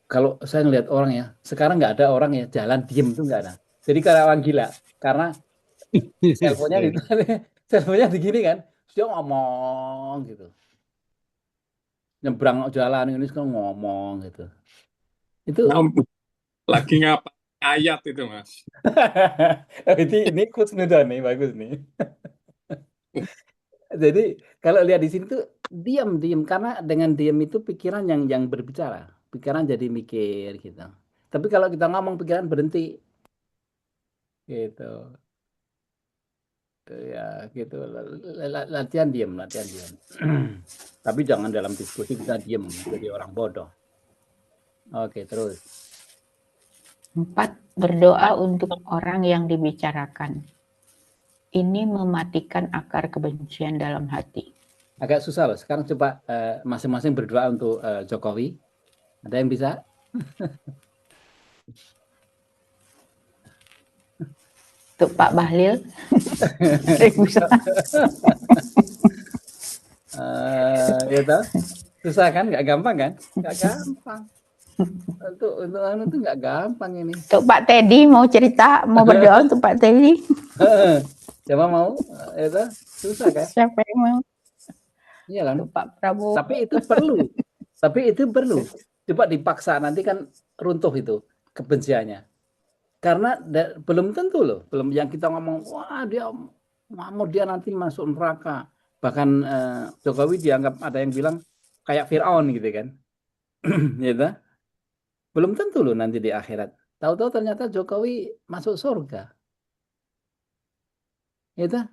Speaker 1: kalau saya ngelihat orang ya, sekarang nggak ada orang ya jalan diem tuh nggak ada. Jadi kayak orang gila, karena teleponnya begini kan, dia ngomong gitu. Nyebrang jalan ini sekarang ngomong gitu. Itu
Speaker 5: lagi ngapa ayat itu Mas.
Speaker 1: ini khusnudon nih, bagus nih. Jadi kalau lihat di sini tuh diam karena dengan diam itu pikiran yang berbicara, pikiran jadi mikir gitu. Tapi kalau kita ngomong pikiran berhenti gitu. Ya gitu, latihan diam. Tapi jangan dalam diskusi kita diam jadi orang bodoh. Oke, terus
Speaker 4: 4. Berdoa untuk orang yang dibicarakan. Ini mematikan akar kebencian dalam hati.
Speaker 1: Agak susah loh. Sekarang coba masing-masing berdoa untuk Jokowi. Ada yang bisa?
Speaker 4: Untuk Pak Bahlil.
Speaker 1: Gitu. Susah kan? Nggak gampang kan? Nggak gampang. Untuk itu nggak gampang ini.
Speaker 4: Untuk Pak Teddy mau cerita, mau berdoa untuk Pak Teddy.
Speaker 1: Siapa mau? Itu susah kan?
Speaker 4: Siapa yang mau?
Speaker 1: Iya kan?
Speaker 4: Untuk Pak Prabowo.
Speaker 1: Tapi itu perlu. Coba dipaksa nanti kan runtuh itu kebenciannya. Karena belum tentu loh, belum yang kita ngomong, wah dia nanti masuk neraka. Bahkan Jokowi dianggap ada yang bilang kayak Firaun gitu kan, gitu. Belum tentu loh nanti di akhirat. Tahu-tahu ternyata Jokowi masuk surga, gitu.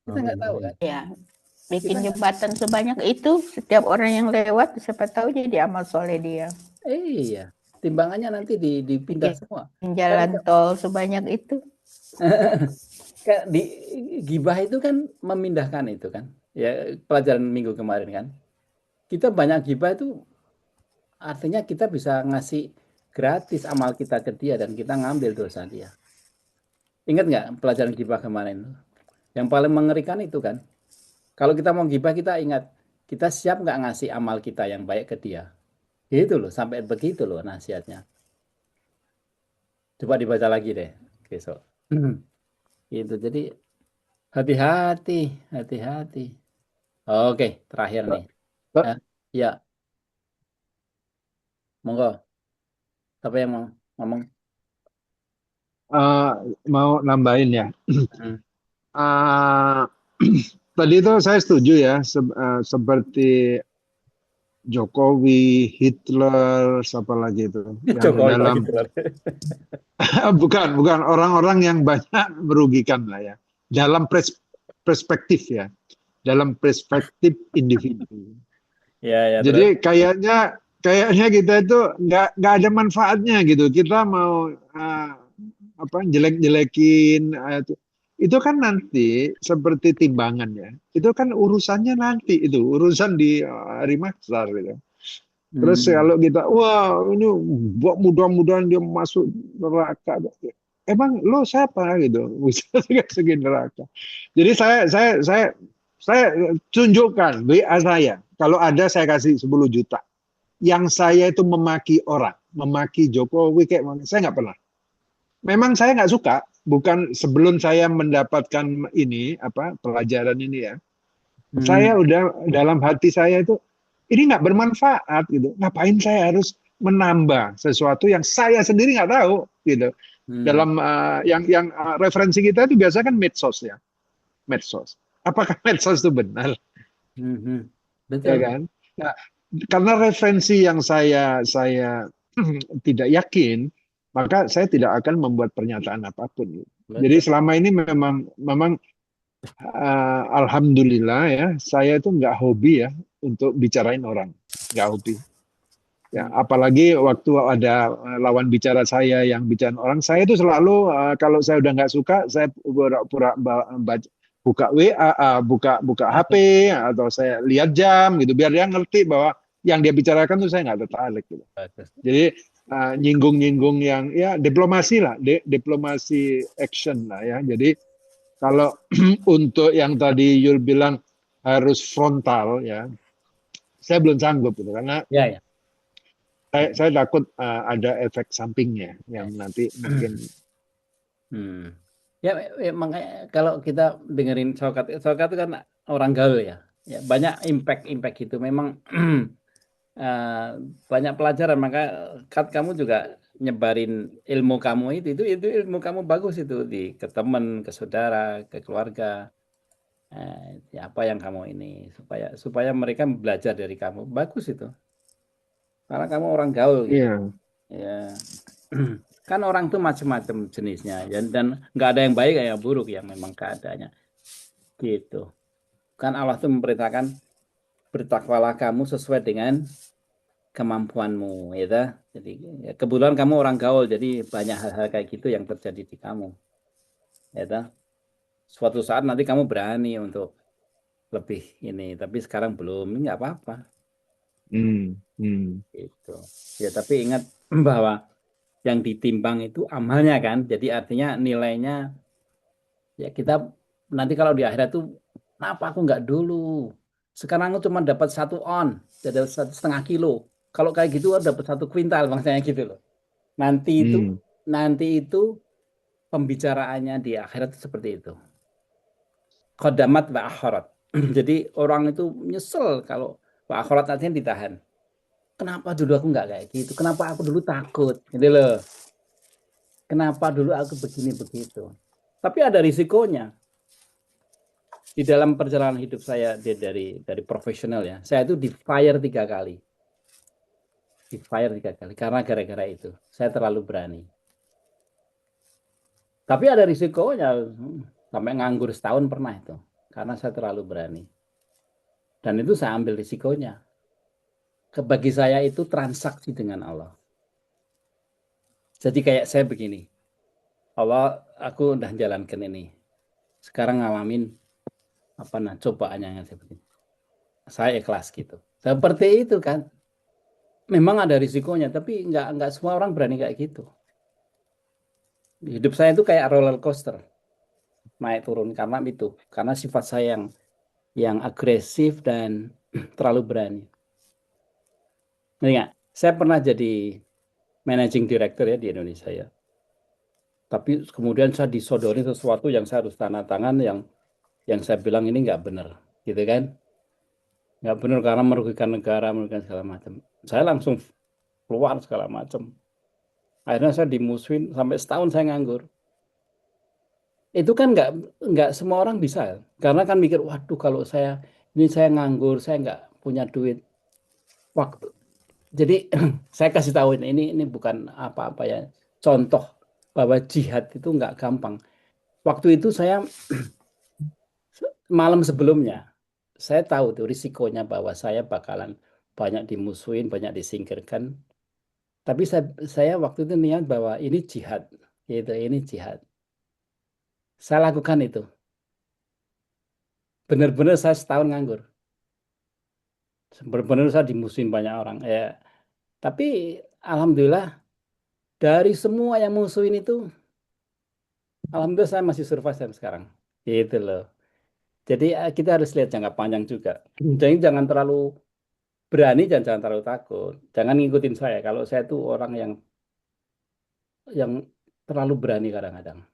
Speaker 1: Kita nggak tahu kan.
Speaker 4: Ya, bikin
Speaker 1: Kita
Speaker 4: jembatan sebanyak itu, setiap orang yang lewat siapa tahu jadi amal soleh dia.
Speaker 1: iya, timbangannya nanti dipindah
Speaker 4: Bikin
Speaker 1: semua.
Speaker 4: jalan tol sebanyak itu.
Speaker 1: Kayak di gibah itu kan memindahkan itu kan. Ya pelajaran minggu kemarin kan. Kita banyak gibah itu artinya kita bisa ngasih gratis amal kita ke dia dan kita ngambil dosa dia. Ingat nggak pelajaran gibah kemarin? Yang paling mengerikan itu kan. Kalau kita mau gibah kita ingat kita siap nggak ngasih amal kita yang baik ke dia. Itu loh sampai begitu loh nasihatnya. Coba dibaca lagi deh besok. Itu jadi hati-hati. Oke, terakhir nih.
Speaker 3: Pak,
Speaker 1: Ya, monggo. Siapa yang mau ngomong?
Speaker 3: mau nambahin ya.
Speaker 1: Hmm.
Speaker 3: Tadi itu saya setuju ya, seperti Jokowi, Hitler, siapa lagi itu yang
Speaker 1: Jokowi
Speaker 3: dalam
Speaker 1: lagi.
Speaker 3: bukan orang-orang yang banyak merugikan lah ya dalam perspektif ya, dalam perspektif individu.
Speaker 1: Ya,
Speaker 3: Jadi
Speaker 1: terus.
Speaker 3: kayaknya kita itu nggak ada manfaatnya gitu. Kita mau jelek-jelekin itu kan nanti seperti timbangan ya. Itu kan urusannya nanti itu urusan di hari mahsyar gitu. Terus kalau kita wah ini mudah-mudahan dia masuk neraka. Emang lo siapa gitu? Bisa masukin neraka. Jadi saya tunjukkan WA saya. Kalau ada saya kasih 10 juta. Yang saya itu memaki orang, memaki Jokowi kayak mana, saya nggak pernah. Memang saya nggak suka, bukan sebelum saya mendapatkan ini pelajaran ini ya. Saya udah dalam hati saya itu ini nggak bermanfaat gitu. Ngapain saya harus menambah sesuatu yang saya sendiri nggak tahu gitu. Dalam yang referensi kita itu biasa kan medsos ya, medsos. Apakah medsos itu benar?
Speaker 1: Betul.
Speaker 3: Ya kan? Nah, karena referensi yang saya tidak yakin, maka saya tidak akan membuat pernyataan apapun.
Speaker 1: Betul.
Speaker 3: Jadi selama ini memang alhamdulillah ya, saya itu nggak hobi ya untuk bicarain orang, nggak hobi. Ya, apalagi waktu ada lawan bicara saya yang bicarain orang, saya itu selalu kalau saya udah nggak suka, saya pura-pura buka WA, buka HP atau saya lihat jam gitu, biar dia ngerti bahwa yang dia bicarakan tuh saya nggak tertarik gitu. Jadi nyinggung-nyinggung yang ya diplomasi lah, diplomasi action lah ya. Jadi kalau untuk yang tadi Yul bilang harus frontal ya, saya belum sanggup gitu karena
Speaker 1: ya.
Speaker 3: Saya takut ada efek sampingnya yang nanti mungkin.
Speaker 1: Ya, makanya kalau kita dengerin Sokat itu kan orang gaul ya. Ya banyak impact itu memang banyak pelajaran. Maka kamu juga nyebarin ilmu kamu itu ilmu kamu bagus itu ke teman, ke saudara, ke keluarga. Apa yang kamu ini supaya mereka belajar dari kamu, bagus itu. Karena kamu orang gaul gitu.
Speaker 3: Iya.
Speaker 1: Ya. Kan orang tuh macam-macam jenisnya dan nggak ada yang baik yang buruk yang memang keadaannya gitu. Kan Allah tuh memerintahkan bertakwalah kamu sesuai dengan kemampuanmu, ya. Jadi ya, kebetulan kamu orang gaul, jadi banyak hal-hal kayak gitu yang terjadi di kamu, ya. Suatu saat nanti kamu berani untuk lebih ini, tapi sekarang belum, nggak apa-apa. Gitu. Ya tapi ingat bahwa yang ditimbang itu amalnya kan, jadi artinya nilainya ya kita nanti kalau di akhirat tuh kenapa aku nggak dulu, sekarang aku cuma dapat 1 on, jadi 1,5 kilo, kalau kayak gitu aku dapat 1 kuintal maksudnya gitu loh. Nanti itu pembicaraannya di akhirat seperti itu, qadamat wa akhirat. Jadi orang itu nyesel kalau wa akhirat artinya ditahan. Kenapa dulu aku nggak kayak gitu? Kenapa aku dulu takut? Gitu loh. kenapa dulu aku begini begitu. Tapi ada risikonya. Di dalam perjalanan hidup saya dari profesional ya, saya itu di fire 3 kali. Di fire 3 kali karena gara-gara itu saya terlalu berani. Tapi ada risikonya, sampai nganggur setahun pernah itu karena saya terlalu berani. Dan itu saya ambil risikonya. Bagi saya itu transaksi dengan Allah. Jadi kayak saya begini, Allah, aku udah jalankan ini, sekarang ngalamin cobaannya yang seperti ini. Saya ikhlas gitu. Seperti itu kan. Memang ada risikonya, tapi nggak semua orang berani kayak gitu. Hidup saya itu kayak roller coaster, naik turun karena sifat saya yang agresif dan terlalu berani. Nggak, saya pernah jadi managing director ya di Indonesia ya. Tapi kemudian saya disodori sesuatu yang saya harus tanda tangan yang saya bilang ini nggak benar, gitu kan? Nggak benar karena merugikan negara, merugikan segala macam. Saya langsung keluar segala macam. Akhirnya saya dimusuhin sampai setahun saya nganggur. Itu kan nggak semua orang bisa, karena kan mikir, waduh kalau saya nganggur, saya nggak punya duit. Waktu, jadi saya kasih tahu ini bukan apa-apa ya, contoh bahwa jihad itu nggak gampang. Waktu itu saya malam sebelumnya, saya tahu tuh risikonya bahwa saya bakalan banyak dimusuhin, banyak disingkirkan. Tapi saya waktu itu niat bahwa ini jihad, gitu, ini jihad. Saya lakukan itu. Benar-benar saya setahun nganggur. Benar-benar saya dimusuhin banyak orang. Ya, tapi alhamdulillah dari semua yang musuhin itu, alhamdulillah saya masih survive sampai sekarang. Gitu loh. Jadi kita harus lihat jangka panjang juga. Jadi jangan terlalu berani dan jangan terlalu takut. Jangan ngikutin saya. Kalau saya tuh orang yang terlalu berani kadang-kadang.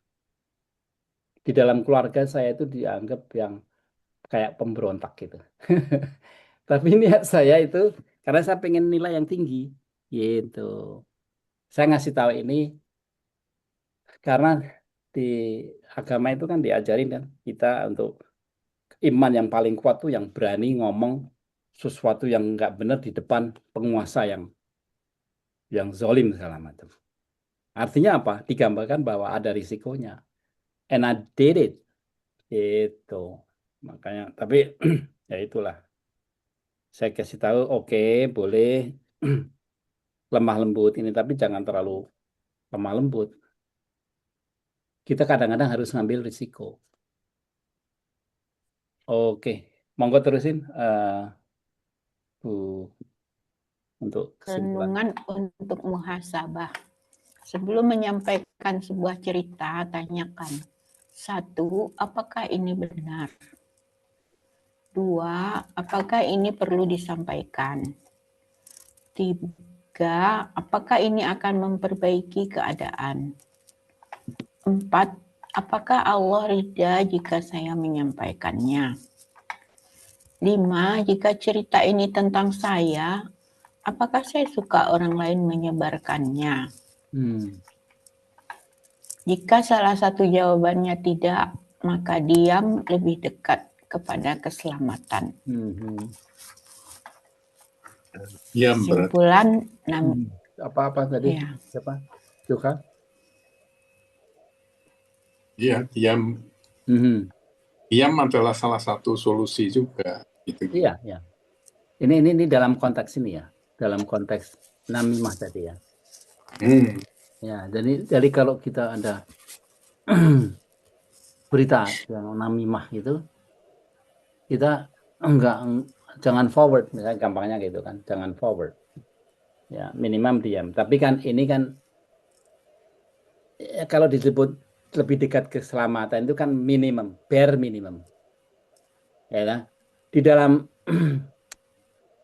Speaker 1: Di dalam keluarga saya itu dianggap yang kayak pemberontak gitu. Tapi niat saya itu karena saya pengen nilai yang tinggi, gitu. Saya ngasih tahu ini karena di agama itu kan diajarin kan kita untuk iman yang paling kuat tuh yang berani ngomong sesuatu yang nggak benar di depan penguasa yang zalim segala macam. Artinya apa? Digambarkan bahwa ada risikonya. And I did it. Itu. Makanya, tapi ya itulah. Saya kasih tahu, oke, boleh lemah lembut ini, tapi jangan terlalu lemah lembut. Kita kadang-kadang harus ngambil risiko. Oke, monggo terusin, Bu, untuk kesimpulan.
Speaker 4: Renungan untuk muhasabah. Sebelum menyampaikan sebuah cerita, tanyakan. 1, apakah ini benar? 2, apakah ini perlu disampaikan? 3, apakah ini akan memperbaiki keadaan? 4, apakah Allah ridha jika saya menyampaikannya? 5, jika cerita ini tentang saya, apakah saya suka orang lain menyebarkannya? Jika salah satu jawabannya tidak, maka diam lebih dekat kepada keselamatan.
Speaker 5: Diam berarti.
Speaker 4: Kesimpulan
Speaker 1: Apa tadi?
Speaker 4: Ya.
Speaker 1: Siapa? Joka?
Speaker 5: Iya, diam. Diam adalah salah satu solusi juga. Gitu.
Speaker 1: Iya, ya. Ini dalam konteks ini ya, dalam konteks namimah tadi ya. Ya, jadi kalau kita ada berita yang namimah itu, kita jangan forward, misalnya gampangnya gitu kan, jangan forward. Ya, minimum diam. Tapi kan ini kan ya, kalau disebut lebih dekat keselamatan itu kan minimum, bare minimum. Ya kan? Di dalam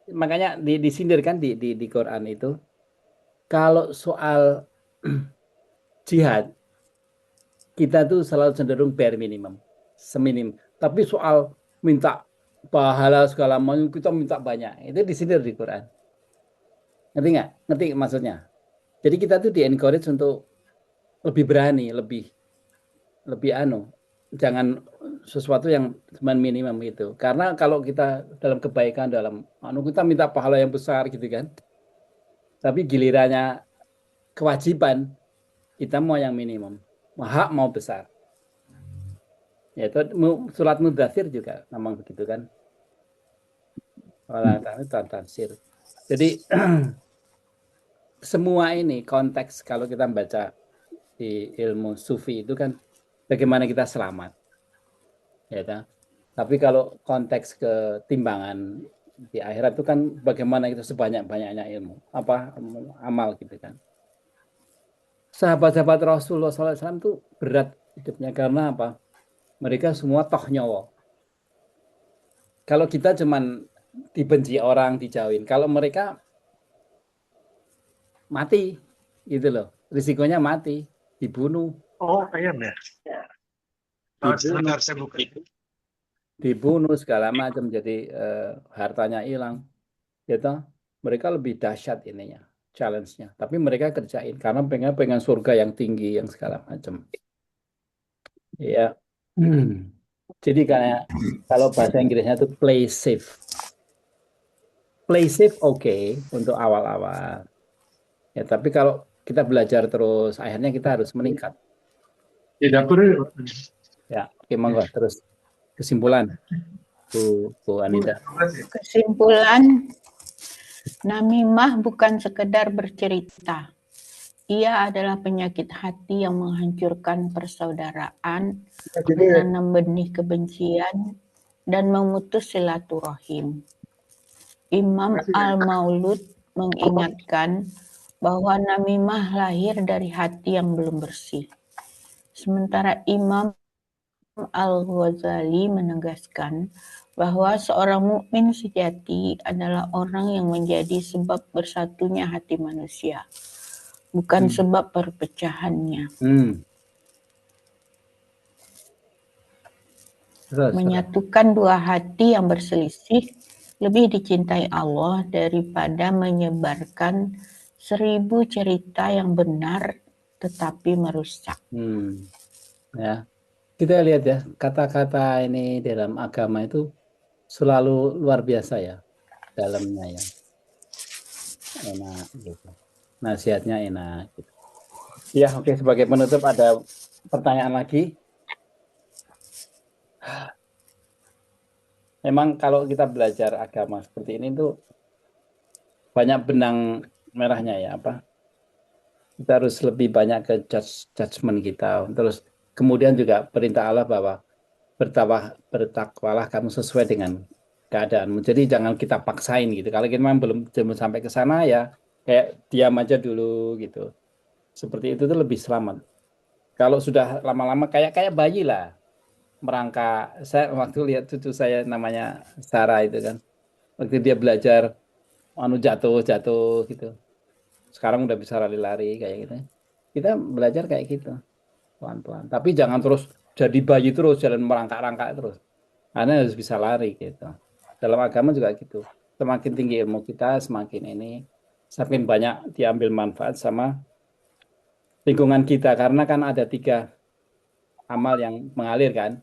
Speaker 1: makanya disindir kan di Quran itu, kalau soal jihad kita tuh selalu cenderung bare minimum, seminim. Tapi soal minta pahala segala macam kita minta banyak, itu disindir di Quran. Ngerti nggak? Ngerti maksudnya? Jadi kita tuh di encourage untuk lebih berani, lebih jangan sesuatu yang cuma minimum itu. Karena kalau kita dalam kebaikan, dalam kita minta pahala yang besar gitu kan. Tapi gilirannya kewajiban, kita mau yang minimum. Hak mau besar. Yaitu surat Mudathir juga memang begitu kan. Orang tafsir. Jadi semua ini konteks kalau kita baca di ilmu sufi itu kan bagaimana kita selamat. Ya kan? Tapi kalau konteks ketimbangan di akhirat itu kan bagaimana kita sebanyak-banyaknya ilmu, amal gitu kan. Sahabat-sahabat Rasulullah SAW itu berat hidupnya karena apa? Mereka semua toh nyawa. Kalau kita cuman dibenci orang, dijauhin. Kalau mereka mati, gitu loh. Risikonya mati, dibunuh.
Speaker 3: Oh, ayam ya?
Speaker 1: Dibunuh segala macam, jadi hartanya hilang. Gitu. Mereka lebih dahsyat ininya, challenge-nya. Tapi mereka kerjain karena pengen surga yang tinggi, yang segala macam. Ya. Jadi kayak kalau bahasa Inggrisnya itu play safe. Play safe oke untuk awal-awal. Ya, tapi kalau kita belajar terus, akhirnya kita harus meningkat.
Speaker 3: Di dapur
Speaker 1: Ya, oke, monggo terus kesimpulan, Bu Anida.
Speaker 4: Kesimpulan, namimah bukan sekedar bercerita. Ia adalah penyakit hati yang menghancurkan persaudaraan, menanam benih kebencian, dan memutus silaturahim. Imam Al-Maulud mengingatkan bahwa namimah lahir dari hati yang belum bersih. Sementara Imam Al-Ghazali menegaskan bahwa seorang mukmin sejati adalah orang yang menjadi sebab bersatunya hati manusia, bukan sebab perpecahannya. Menyatukan dua hati yang berselisih lebih dicintai Allah daripada menyebarkan 1000 cerita yang benar tetapi merusak.
Speaker 1: Ya, kita lihat ya, kata-kata ini dalam agama itu selalu luar biasa ya, dalamnya ya. Enak gitu. Nasihatnya enak gitu. Ya, oke, sebagai penutup ada pertanyaan lagi. Memang kalau kita belajar agama seperti ini tuh banyak benang merahnya ya, kita harus lebih banyak ke judgment kita. Terus kemudian juga perintah Allah bahwa bertakwalah kamu sesuai dengan keadaanmu. Jadi jangan kita paksain gitu. Kalau kita memang belum sampai ke sana ya kayak diam aja dulu gitu. Seperti itu tuh lebih selamat. Kalau sudah lama-lama kayak bayi lah. Merangkak. Saya waktu lihat cucu saya namanya Sarah itu kan. Waktu dia belajar jatuh gitu. Sekarang udah bisa lari-lari kayak gitu. Kita belajar kayak gitu. Pelan-pelan. Tapi jangan terus jadi bayi terus jalan merangkak-rangkak terus. Karena harus bisa lari gitu. Dalam agama juga gitu. Semakin tinggi ilmu kita, semakin banyak diambil manfaat sama lingkungan kita. Karena kan ada 3 amal yang mengalir kan.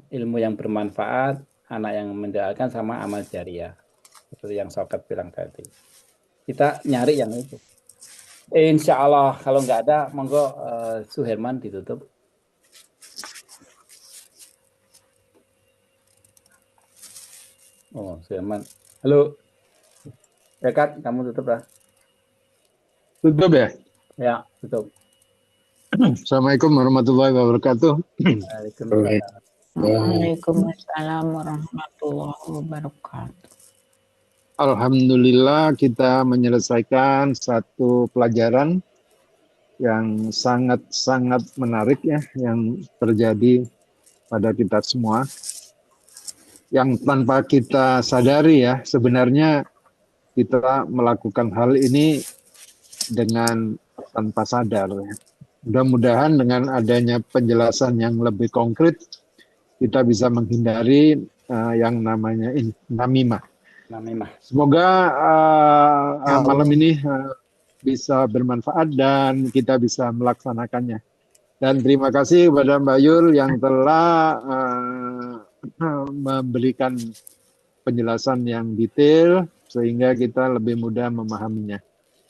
Speaker 1: Ilmu yang bermanfaat, anak yang mendoakan, sama amal jariah. Seperti yang Sokat bilang tadi. Kita nyari yang itu. Insya Allah kalau nggak ada, monggo Suherman ditutup. Oh, Suherman. Halo. Ya Kat, kamu tutup lah.
Speaker 3: Tutup ya?
Speaker 1: Ya, tutup.
Speaker 3: Assalamualaikum warahmatullahi wabarakatuh.
Speaker 4: Waalaikumsalam warahmatullahi wabarakatuh.
Speaker 3: Alhamdulillah kita menyelesaikan satu pelajaran yang sangat-sangat menarik ya, yang terjadi pada kita semua. Yang tanpa kita sadari ya, sebenarnya kita melakukan hal ini dengan tanpa sadar. Mudah-mudahan dengan adanya penjelasan yang lebih konkret, kita bisa menghindari yang namanya namimah. Semoga malam ini bisa bermanfaat dan kita bisa melaksanakannya. Dan terima kasih kepada Mbak Yul yang telah memberikan penjelasan yang detail sehingga kita lebih mudah memahaminya.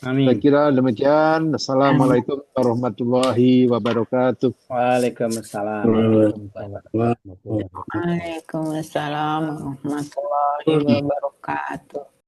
Speaker 3: Saya
Speaker 1: Amin.
Speaker 3: kira demikian. Assalamualaikum warahmatullahi wabarakatuh.
Speaker 1: Waalaikumsalam.
Speaker 2: Waalaikumsalam warahmatullahi wabarakatuh.
Speaker 4: Waalaikumsalam warahmatullahi wabarakatuh.